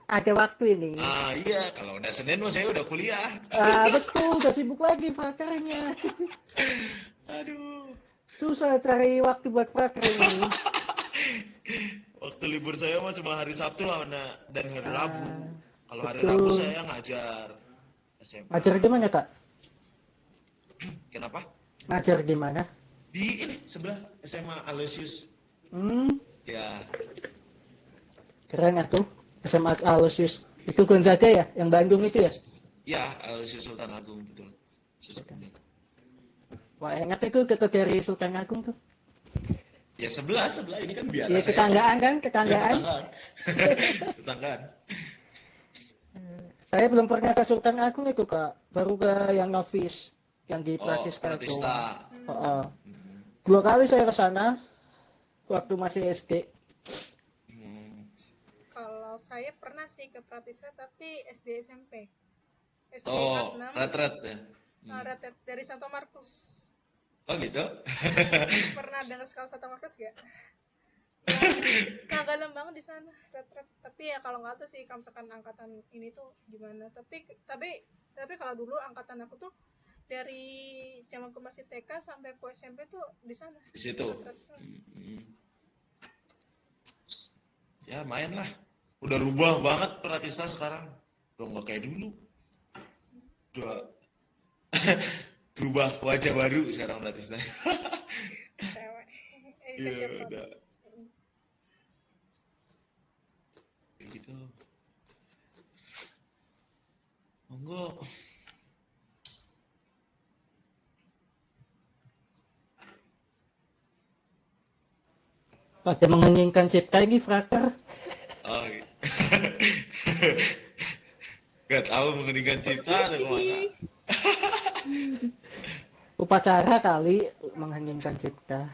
ada waktu ini. Ah iya, kalau udah Senin mah saya udah kuliah. Betul, udah sibuk lagi prakernya. Aduh. Susah cari waktu buat praker ini. Waktu libur saya mah cuma hari Sabtu dan hari Rabu. Kalau hari betul. Rabu saya ngajar SMA. Ngajar gimana, Kak? Kenapa? Ngajar gimana? Di ini sebelah SMA Aloysius. Ya, Keren atuh. SMA Aloysius. Itu Gonzaga ya? Yang Bandung itu ya? ya Aloysius Sultan Agung betul. Wah, enak itu dari Sultan Agung tuh. Ya sebelah ini kan biasa Iya, saya. tetanggaan kan? Ya, Tetanggaan. tetanggaan. Saya belum pernah ke Sultan Agung itu, Kak. Baru ke yang novice. Yang di Oh, Pratista itu. Pratista. Heeh. 2 kali saya ke sana. Waktu masih SD. Kalau saya pernah sih ke Pratista tapi SD SMP. SD Oh, kelas 6 retret ya. retret dari Santo Markus. Oh gitu. Pernah dengar sekolah Santo Markus gak? Nah, dalam banget di sana retret. Tapi ya kalau nggak tahu sih kalau misalkan angkatan ini tuh gimana. Tapi kalau dulu angkatan aku tuh dari zaman aku masih TK sampai ke SMP tuh di sana. Di situ. Ya main lah. Udah rubah banget Pratista sekarang. Udah nggak kayak dulu. Udah berubah wajah baru sekarang Pratista. Cewek. Iya Siapa? udah. Kayak gitu. Monggo. Pada mengheningkan cipta ini frater. Oh, gitu. Gak tahu mengheningkan cipta atau kemana. Upacara kali mengheningkan cipta.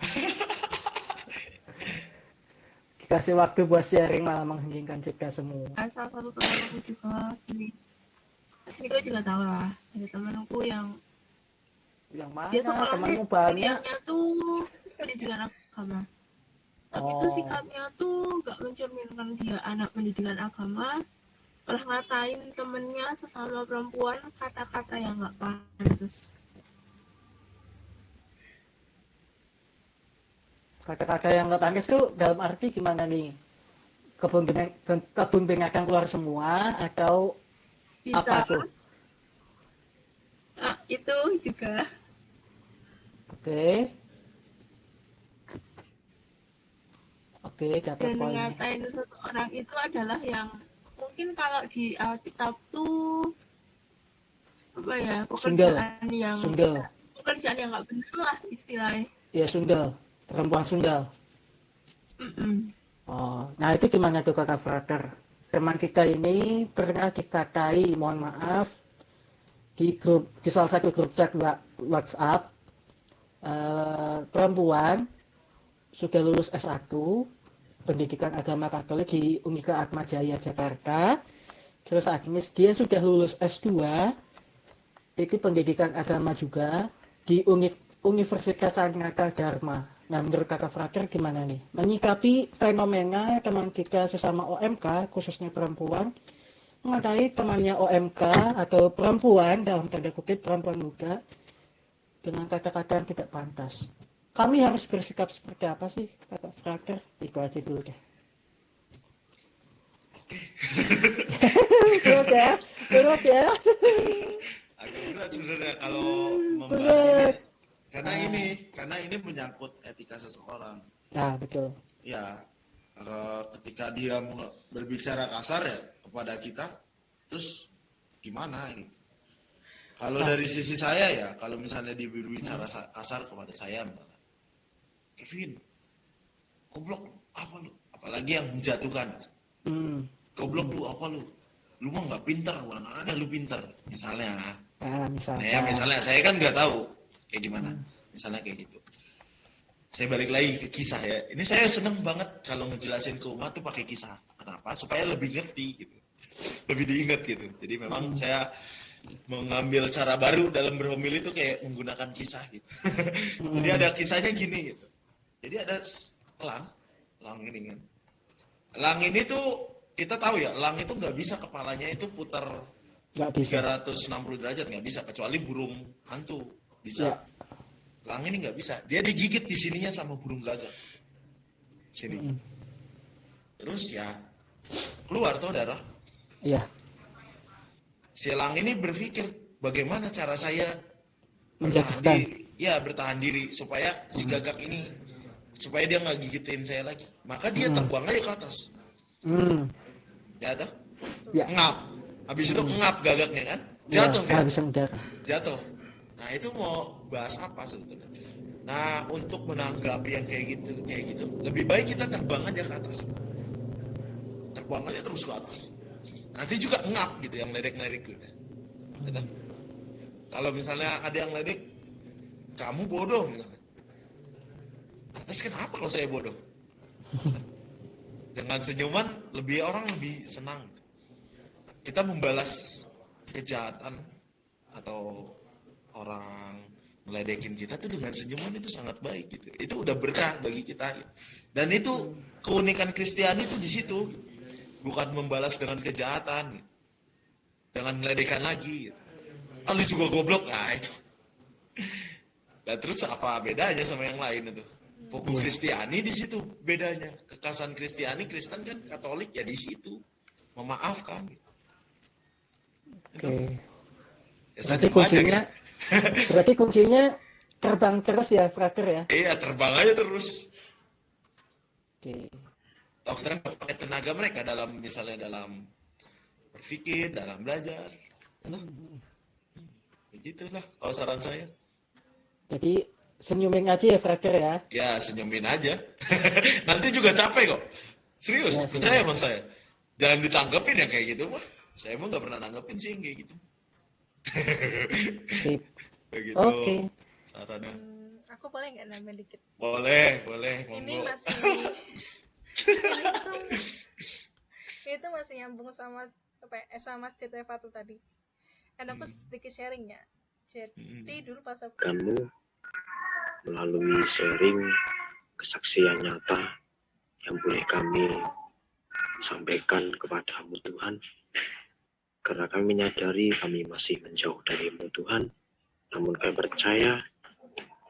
Kasih waktu buat sharing malah mengheningkan cipta semua. Salah satu teman aku juga sini gue juga tahu lah, ada temanku yang Yang mana? dia sekolahnya Temanmu banyak. kuliahnya tuh pendidikan agama, tapi tuh sikapnya tuh gak mencerminkan dia anak pendidikan agama, malah ngatain temennya sesama perempuan kata-kata yang gak pantas. Kata-kata yang gak pantas tuh dalam arti gimana nih? Kebun binatang keluar semua atau Bisa apa tuh? itu juga. Oke, dapat Dan poinnya. ngatain seseorang itu adalah yang mungkin kalau di Alkitab tuh apa ya, pekerjaan yang Sundel. pekerjaan yang nggak benar lah istilahnya. Iya, sundel. Perempuan sundel. Oh, nah itu gimana tuh kakak frater? Teman kita ini pernah dikatai, mohon maaf, di salah satu grup chat WhatsApp, perempuan sudah lulus S1 pendidikan agama Katolik di Unika Atmajaya Jakarta, terus saat ini dia sudah lulus S2 itu pendidikan agama juga di Universitas Sanata Dharma. Nah, menurut kakak frater gimana nih menyikapi fenomena teman kita sesama OMK khususnya perempuan mengatai temannya OMK atau perempuan dalam tanda kutip perempuan muda dengan kata-kata yang tidak pantas? Kami harus bersikap seperti apa sih kakak frater? Itu aja dulu deh. Berat ya. Agak berat sebenarnya kalau membahas ini karena ini menyangkut etika seseorang. Nah, betul. Ya, ketika dia berbicara kasar ya kepada kita, Terus gimana gitu. Kalau dari sisi saya ya, kalau misalnya dia berbicara kasar kepada saya, misalnya, Kevin, goblok apa lu? Apalagi yang menjatuhkan. Goblok lu apa lu? Lu mah nggak pintar, mana ada lu pintar. Misalnya. Misalnya. Nah ya misalnya saya kan nggak tahu kayak gimana. Misalnya kayak gitu. Saya balik lagi ke kisah ya. Ini saya seneng banget kalau ngejelasin ke umat tuh pakai kisah. Kenapa? Supaya lebih ngerti gitu. Lebih diingat gitu. Jadi memang saya mengambil cara baru dalam berhomili itu kayak menggunakan kisah gitu. Jadi ada kisahnya gini gitu. Jadi ada elang ini kan. Elang ini tuh kita tahu ya, elang itu nggak bisa kepalanya itu putar 360 derajat, nggak bisa, kecuali burung hantu bisa. Elang ini nggak bisa, dia digigit di sininya sama burung gagak. Sini. Terus ya keluar tuh darah. Iya. Si elang ini berpikir bagaimana cara saya bertahan diri supaya si gagak ini supaya dia nggak gigitin saya lagi. Maka dia terbang aja ke atas. Ya toh? Ya. Ngap. Habis itu ngap gagaknya kan? Jatuh dia. Jatuh. Nah, itu mau bahas apa sebetulnya? Nah, untuk menanggapi yang kayak gitu, lebih baik kita terbang aja ke atas. Terbang aja terus ke atas. Nanti juga ngap gitu yang ledek-ledek gitu. Gitu. Kalau misalnya ada yang ledek, kamu bodoh misalnya. Terus kenapa kalau saya bodoh? Dengan senyuman orang lebih senang. Kita membalas kejahatan atau orang meledekin kita tuh dengan senyuman itu sangat baik gitu. Itu udah berkah bagi kita. Dan itu keunikan Kristiani itu di situ. Bukan membalas dengan kejahatan, dengan meledekan lagi. Lalu juga goblok, nah itu. Dan terus apa bedanya sama yang lain itu? Pokok Kristiani di situ bedanya. Kekasan Kristiani, Kristen kan Katolik ya di situ memaafkan. Oke. Ya, berarti kuncinya terbang terus ya, Frater ya? Iya, terbang aja terus. Oke. Dokter pakai tenaga mereka dalam misalnya dalam berpikir, dalam belajar. Begitulah kalau saran saya. Jadi senyumin aja ya, Frater ya? Ya, senyumin aja. Nanti juga capek kok. Serius, ya, percaya sama saya. Jangan ditanggepin yang kayak gitu, mah. Saya emang nggak pernah nanggepin sih yang kayak gitu. Sip. Begitu. Oke. Sarannya. Aku boleh nggak nambah dikit? Boleh. Ini Monggo. masih itu masih nyambung sama sama cerita Fatu tadi. Ada aku sedikit sharing ya. Jadi dulu pas aku kamu melalui sharing kesaksian nyata yang boleh kami sampaikan kepadamu Tuhan, karena kami menyadari kami masih menjauh darimu Tuhan, namun kami percaya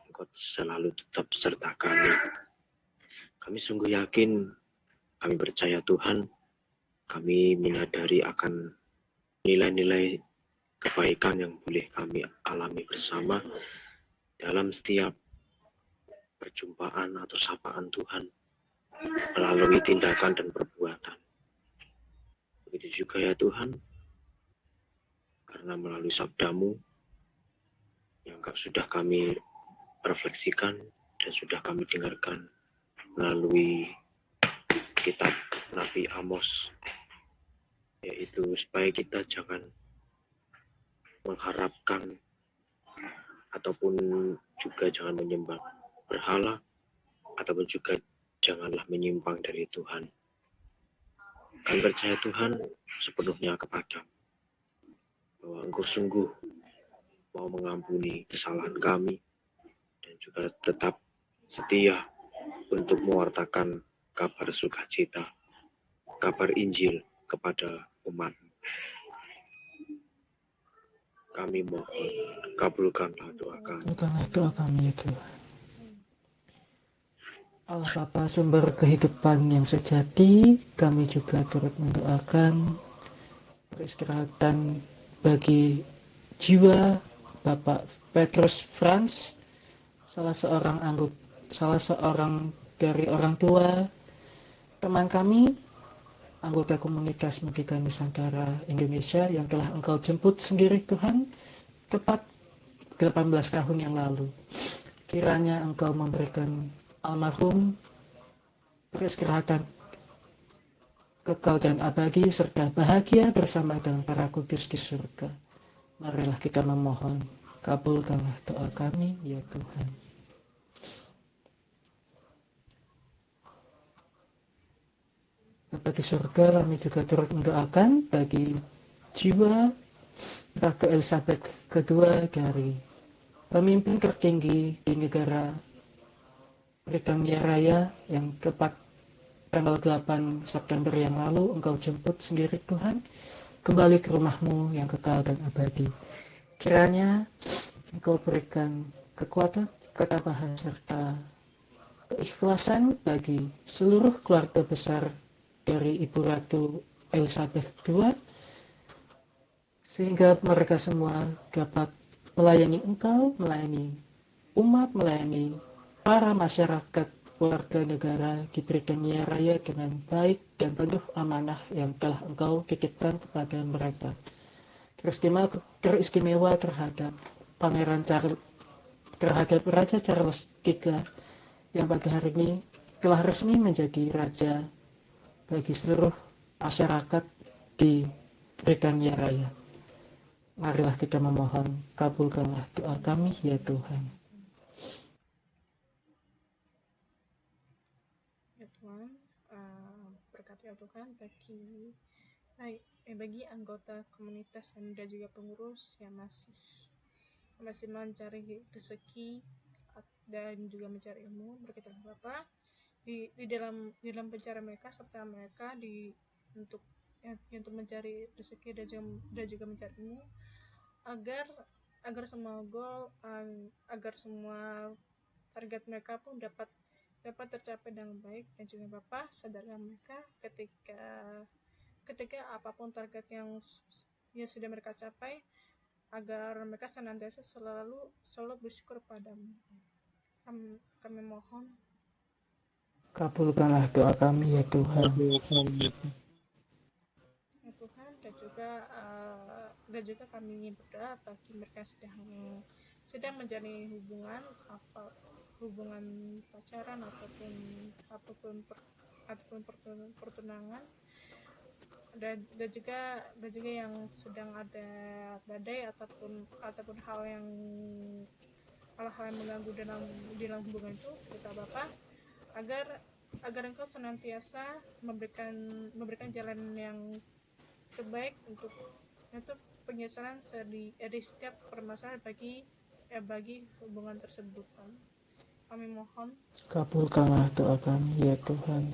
Engkau selalu tetap serta kami. Kami sungguh yakin, kami percaya Tuhan, kami menyadari akan nilai-nilai kebaikan yang boleh kami alami bersama dalam setiap perjumpaan atau sapaan Tuhan melalui tindakan dan perbuatan. Begitu juga ya Tuhan, karena melalui sabdamu yang sudah kami refleksikan dan sudah kami dengarkan melalui kitab Nabi Amos, yaitu supaya kita jangan mengharapkan ataupun juga jangan menyembah berhala ataupun juga janganlah menyimpang dari Tuhan. Kami percaya Tuhan sepenuhnya kepadamu, bahwa Engkau sungguh mau mengampuni kesalahan kami dan juga tetap setia untuk mewartakan kabar sukacita, kabar Injil kepada umat. Kami mohon, kabulkanlah doa kami. Kabulkanlah doa kami ya Tuhan. Allah Bapa sumber kehidupan yang sejati, kami juga turut mendoakan peristirahatan bagi jiwa Bapak Petrus Frans, salah seorang dari orang tua teman kami, anggota komunitas Mugika Nusantara Indonesia yang telah Engkau jemput sendiri Tuhan, tepat 18 tahun yang lalu. Kiranya Engkau memberikan almarhum beristirahat kekal dan abadi serta bahagia bersama dengan para kudus di surga. Marilah kita memohon, kabulkanlah doa kami ya Tuhan. Bapa di surga, kami juga turut mendoakan bagi jiwa Ratu Elizabeth II dari pemimpin tertinggi di negara Britania Raya yang tepat tanggal 8 September yang lalu Engkau jemput sendiri Tuhan kembali ke rumahmu yang kekal dan abadi. Kiranya Engkau berikan kekuatan, ketabahan serta keikhlasan bagi seluruh keluarga besar dari Ibu Ratu Elizabeth II sehingga mereka semua dapat melayani Engkau, melayani umat, melayani para masyarakat warga negara di Britania Raya dengan baik dan penuh amanah yang telah Engkau titipkan kepada mereka. Teristimewa terhadap terhadap Raja Charles III yang pada hari ini telah resmi menjadi raja bagi seluruh masyarakat di Britania Raya. Marilah kita memohon, kabulkanlah doa kami ya Tuhan. Ya Tuhan, berkati ya Tuhan bagi anggota komunitas dan juga pengurus yang masih mencari rezeki dan juga mencari ilmu. Berkatilah Bapa di dalam pencarian mereka serta mereka untuk mencari rezeki dan juga mencari ilmu agar semua goal agar semua target mereka pun dapat tercapai dengan baik. Dan juga Bapa, sadarkan mereka ketika apapun target yang sudah mereka capai, agar mereka senantiasa selalu bersyukur padamu. Kami mohon, Kabulkanlah doa kami ya Tuhan. ya Tuhan, dan juga kami berdoa bagi mereka yang sedang menjalani hubungan pacaran ataupun pertunangan, dan juga yang sedang ada badai ataupun hal yang mengganggu dalam hubungan itu. Kita Bapa, agar Engkau senantiasa memberikan jalan yang terbaik untuk penyelesaian dari setiap permasalahan bagi hubungan tersebut. Kami mohon, Kabulkanlah doa kami ya Tuhan.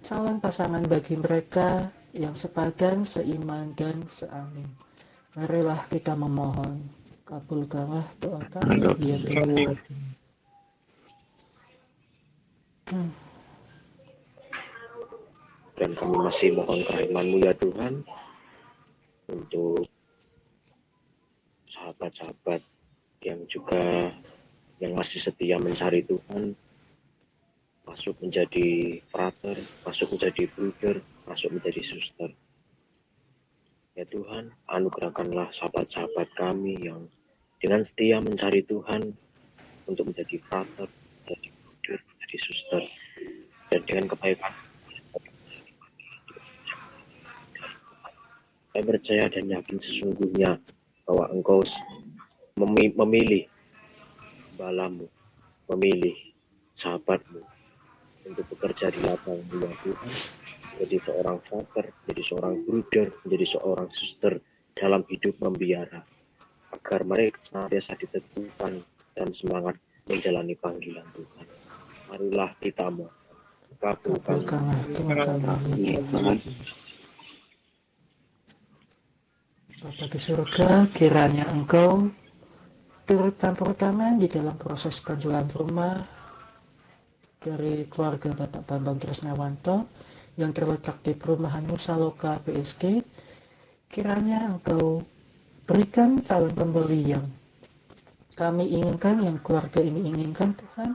Salam pasangan bagi mereka yang sepadan, seiman dan seamin. Marilah kita memohon, kabulkanlah doa kami ya Tuhan. Dan kami masih mohon kerahiman-Mu ya Tuhan untuk sahabat-sahabat yang masih setia mencari Tuhan, masuk menjadi frater, masuk menjadi brother, masuk menjadi suster. Ya Tuhan, anugerahkanlah sahabat-sahabat kami yang dengan setia mencari Tuhan untuk menjadi frater, menjadi brother, menjadi suster, dan dengan kebaikan saya percaya dan yakin sesungguhnya bahwa Engkau memilih balamu, memilih sahabatmu untuk bekerja di lapang ya Tuhan, menjadi seorang frater, menjadi seorang brother, menjadi seorang suster dalam hidup membiara, agar mereka senantiasa diteguhkan dan semangat menjalani panggilan Tuhan. Marilah kita mohon, Kabulkanlah doa kami. Bapa di surga, kiranya Engkau turut campur tangan di dalam proses penjualan rumah dari keluarga Bapak Bambang Tresnawanto yang terletak di perumahan Nusa Loka PSG. Kiranya Engkau berikan calon pembeli yang kami inginkan, yang keluarga ini inginkan Tuhan.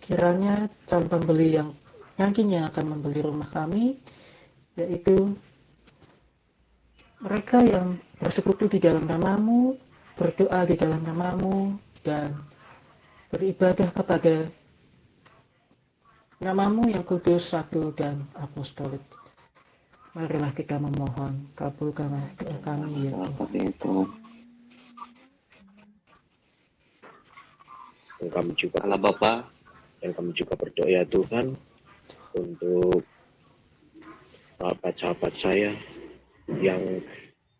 Kiranya calon pembeli yang nantinya akan membeli rumah kami yaitu mereka yang bersekutu di dalam namamu, berdoa di dalam namamu, dan beribadah kepada namamu yang kudus, satu, dan apostolik. Marilah kita memohon, kabulkanlah doa kami ya Tuhan. Dan kami juga Allah Bapa, dan kami juga berdoa ya Tuhan untuk sahabat-sahabat saya yang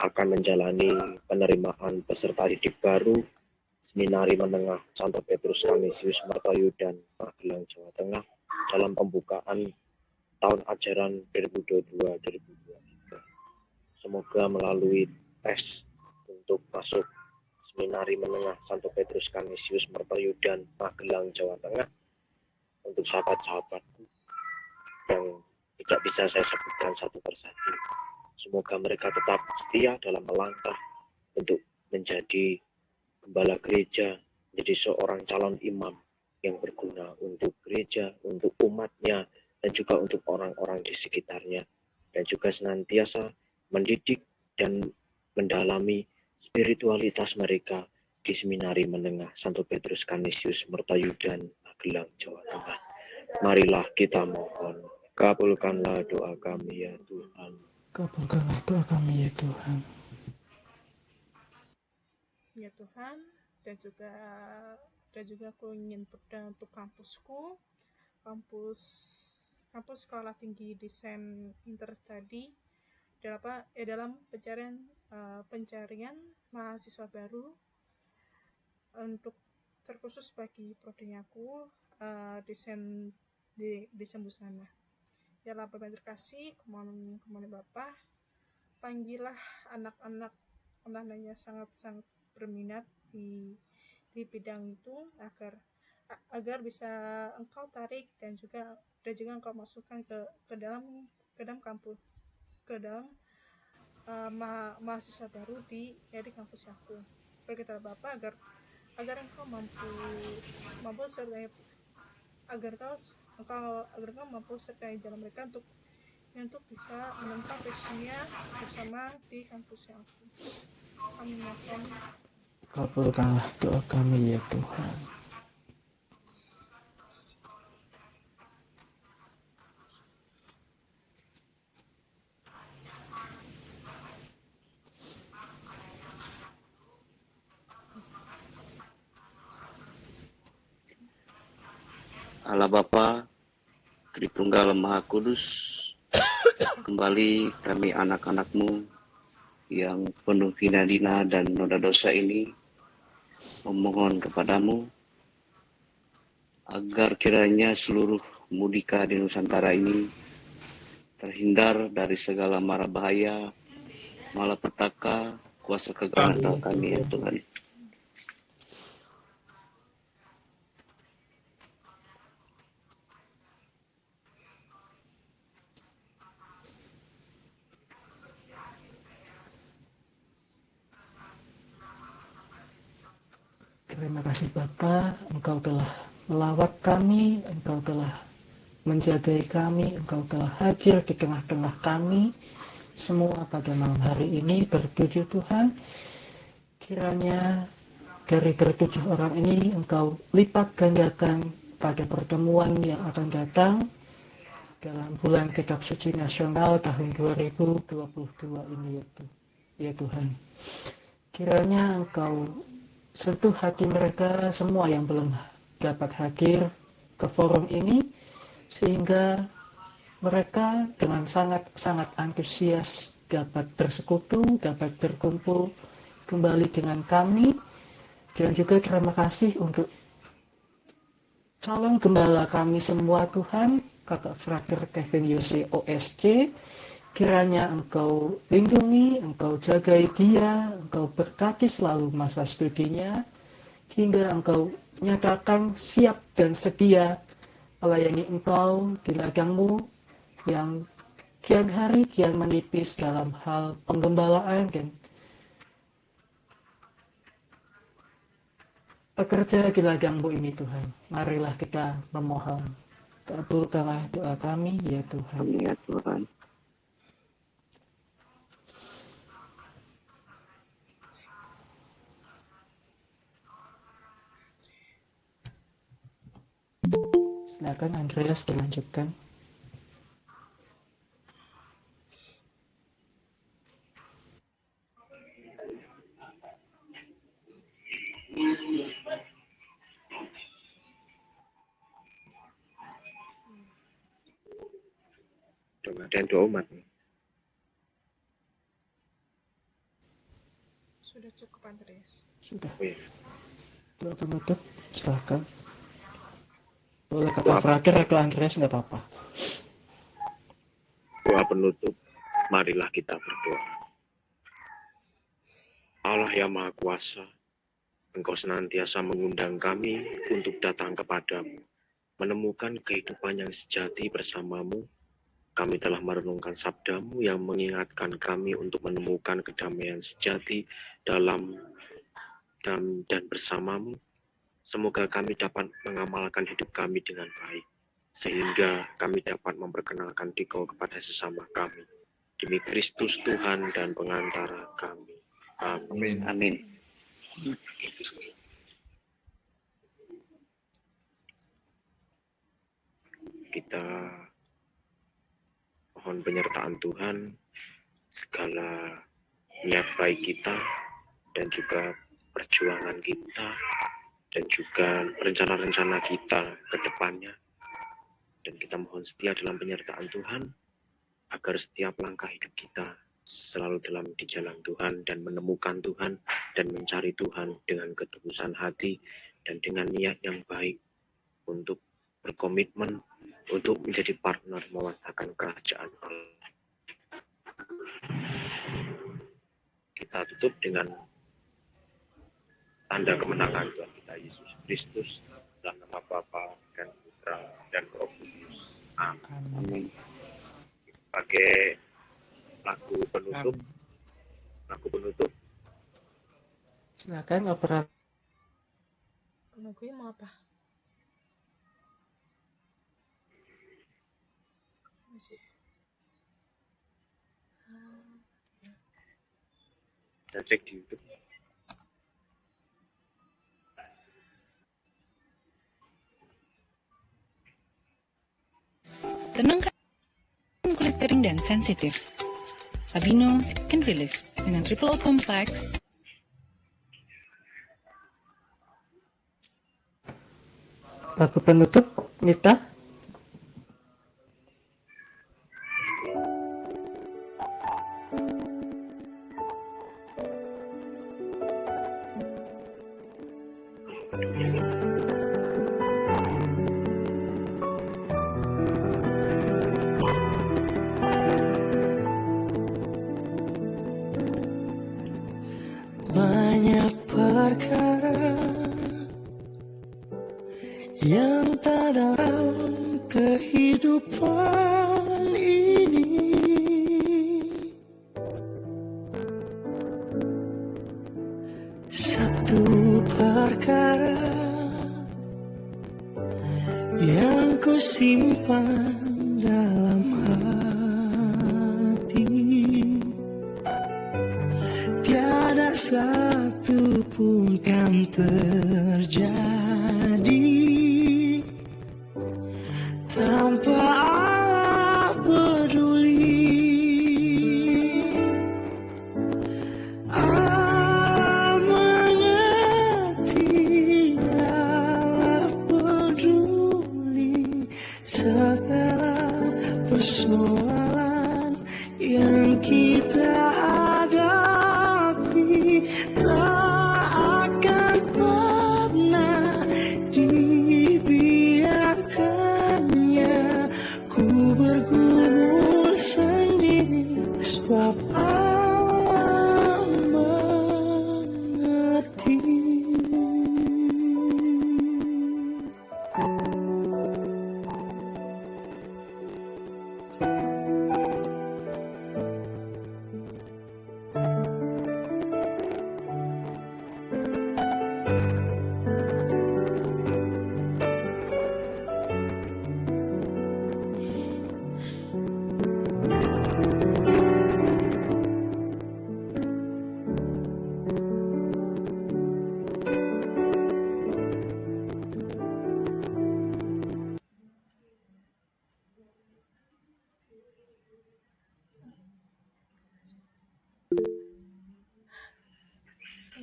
akan menjalani penerimaan peserta didik baru Seminari Menengah Santo Petrus Canisius Martayudan Magelang, Jawa Tengah dalam pembukaan tahun ajaran 2022-2023. Semoga melalui tes untuk masuk Seminari Menengah Santo Petrus Canisius Martayudan Magelang, Jawa Tengah, untuk sahabat-sahabatku yang tidak bisa saya sebutkan satu persatu. Semoga mereka tetap setia dalam melangkah untuk menjadi gembala gereja, menjadi seorang calon imam yang berguna untuk gereja, untuk umatnya, dan juga untuk orang-orang di sekitarnya. Dan juga senantiasa mendidik dan mendalami spiritualitas mereka di Seminari Menengah Santo Petrus Canisius Martayudan Magelang, Jawa Tengah. Marilah kita mohon, kabulkanlah doa kami ya Tuhan. Kabulkanlah doa kami ya Tuhan. Ya Tuhan, dan juga aku ingin berdoa untuk kampusku, kampus Sekolah Tinggi Desain Interstudy dalam pencarian mahasiswa baru untuk terkhusus bagi prodinya aku, desain busana. Ya Allah Bapa yang terkasih, kemohon Bapa, panggillah anak-anak yang sangat berminat di bidang itu agar bisa engkau tarik dan juga engkau masukkan ke dalam kampus, ke dalam mahasiswa baru di kampus aku. Berkata Bapa agar engkau mampu sertai, agar engkau mampu sertai jalan mereka untuk bisa menemukan passionnya bersama di kampus yang aku. Kami mohon. Kabulkanlah doa kami ya Tuhan. Allah Bapa, Tritunggal Maha Kudus, kembali kami anak-anak-Mu yang penuh hina-dina dan noda dosa ini memohon kepadamu agar kiranya seluruh mudika di Nusantara ini terhindar dari segala mara bahaya, malapetaka, kuasa kegelapan kami ya Tuhan. Terima kasih Bapa, Engkau telah melawat kami, Engkau telah menjagai kami, Engkau telah hadir di tengah-tengah kami semua pada malam hari ini. Bertujuh Tuhan, kiranya dari bertujuh orang ini Engkau lipat gandakan pada pertemuan yang akan datang dalam bulan Kitab Suci Nasional tahun 2022 ini ya Tuhan. Kiranya Engkau sentuh hati mereka semua yang belum dapat hadir ke forum ini, sehingga mereka dengan sangat antusias dapat bersekutu, dapat berkumpul kembali dengan kami. Dan juga terima kasih untuk calon gembala kami semua Tuhan, Kakak Frater Kevin Yose OSC. Kiranya Engkau lindungi, Engkau jagai dia, Engkau berkati selalu masa studinya, hingga Engkau nyatakan siap dan sedia melayani Engkau di ladangmu yang kian hari kian menipis dalam hal penggembalaan dan bekerja di ladangmu ini Tuhan. Marilah kita memohon, kabulkanlah doa kami ya Tuhan. Amin ya Tuhan. Silakan Andreas dilanjutkan. Dan doa umat. Sudah cukup, Andreas. Sudah. Oh, iya. Doa penutup, silakan. Boleh kata terakhir atau Andreas nggak apa-apa. Doa penutup, marilah kita berdoa. Allah yang Maha Kuasa, Engkau senantiasa mengundang kami untuk datang kepadamu, menemukan kehidupan yang sejati bersamamu. Kami telah merenungkan sabdamu yang mengingatkan kami untuk menemukan kedamaian sejati dalam dan bersamamu. Semoga kami dapat mengamalkan hidup kami dengan baik, sehingga kami dapat memperkenalkan Dikau kepada sesama kami. Demi Kristus Tuhan dan pengantara kami. Amin. Amin. Kita mohon penyertaan Tuhan, segala niat baik kita, dan juga perjuangan kita, dan juga rencana-rencana kita ke depannya. Dan kita mohon setia dalam penyertaan Tuhan, agar setiap langkah hidup kita selalu di jalan Tuhan, dan menemukan Tuhan, dan mencari Tuhan dengan ketulusan hati, dan dengan niat yang baik, untuk berkomitmen, untuk menjadi partner mewartakan kerajaan Allah. Kita tutup dengan tanda kemenangan Tuhan kita Yesus Kristus, dalam nama Bapa dan Putra dan Roh Kudus. Amin. Pakai lagu penutup. Lagu penutup. Silakan operator. Lagunya mau apa? Masih. Kita cek di YouTube. Tenangkan kulit kering dan sensitif. Aveeno Skin Relief dengan Triple O Complex. Lagu penutup, Nita. Banyak perkara yang tak dalam kehidupan ini, satu perkara yang ku simpan dalam hati, tiada satu pun kan terjadi tanpa Allah peduli. Allah mengerti, Allah peduli segala persoalan yang kita hadapi. Tak akan pernah dibiarkannya ku bergumul sendiri, sebab Allah mengerti.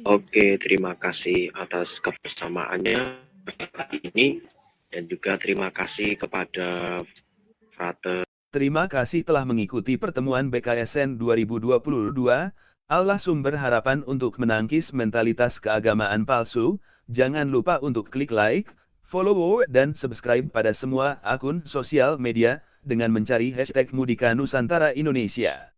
Oke, terima kasih atas kebersamaannya hari ini dan juga terima kasih kepada Frater. Terima kasih telah mengikuti pertemuan BKSN 2022. Allah sumber harapan untuk menangkis mentalitas keagamaan palsu. Jangan lupa untuk klik like, follow, dan subscribe pada semua akun sosial media dengan mencari hashtag Mudika Nusantara Indonesia.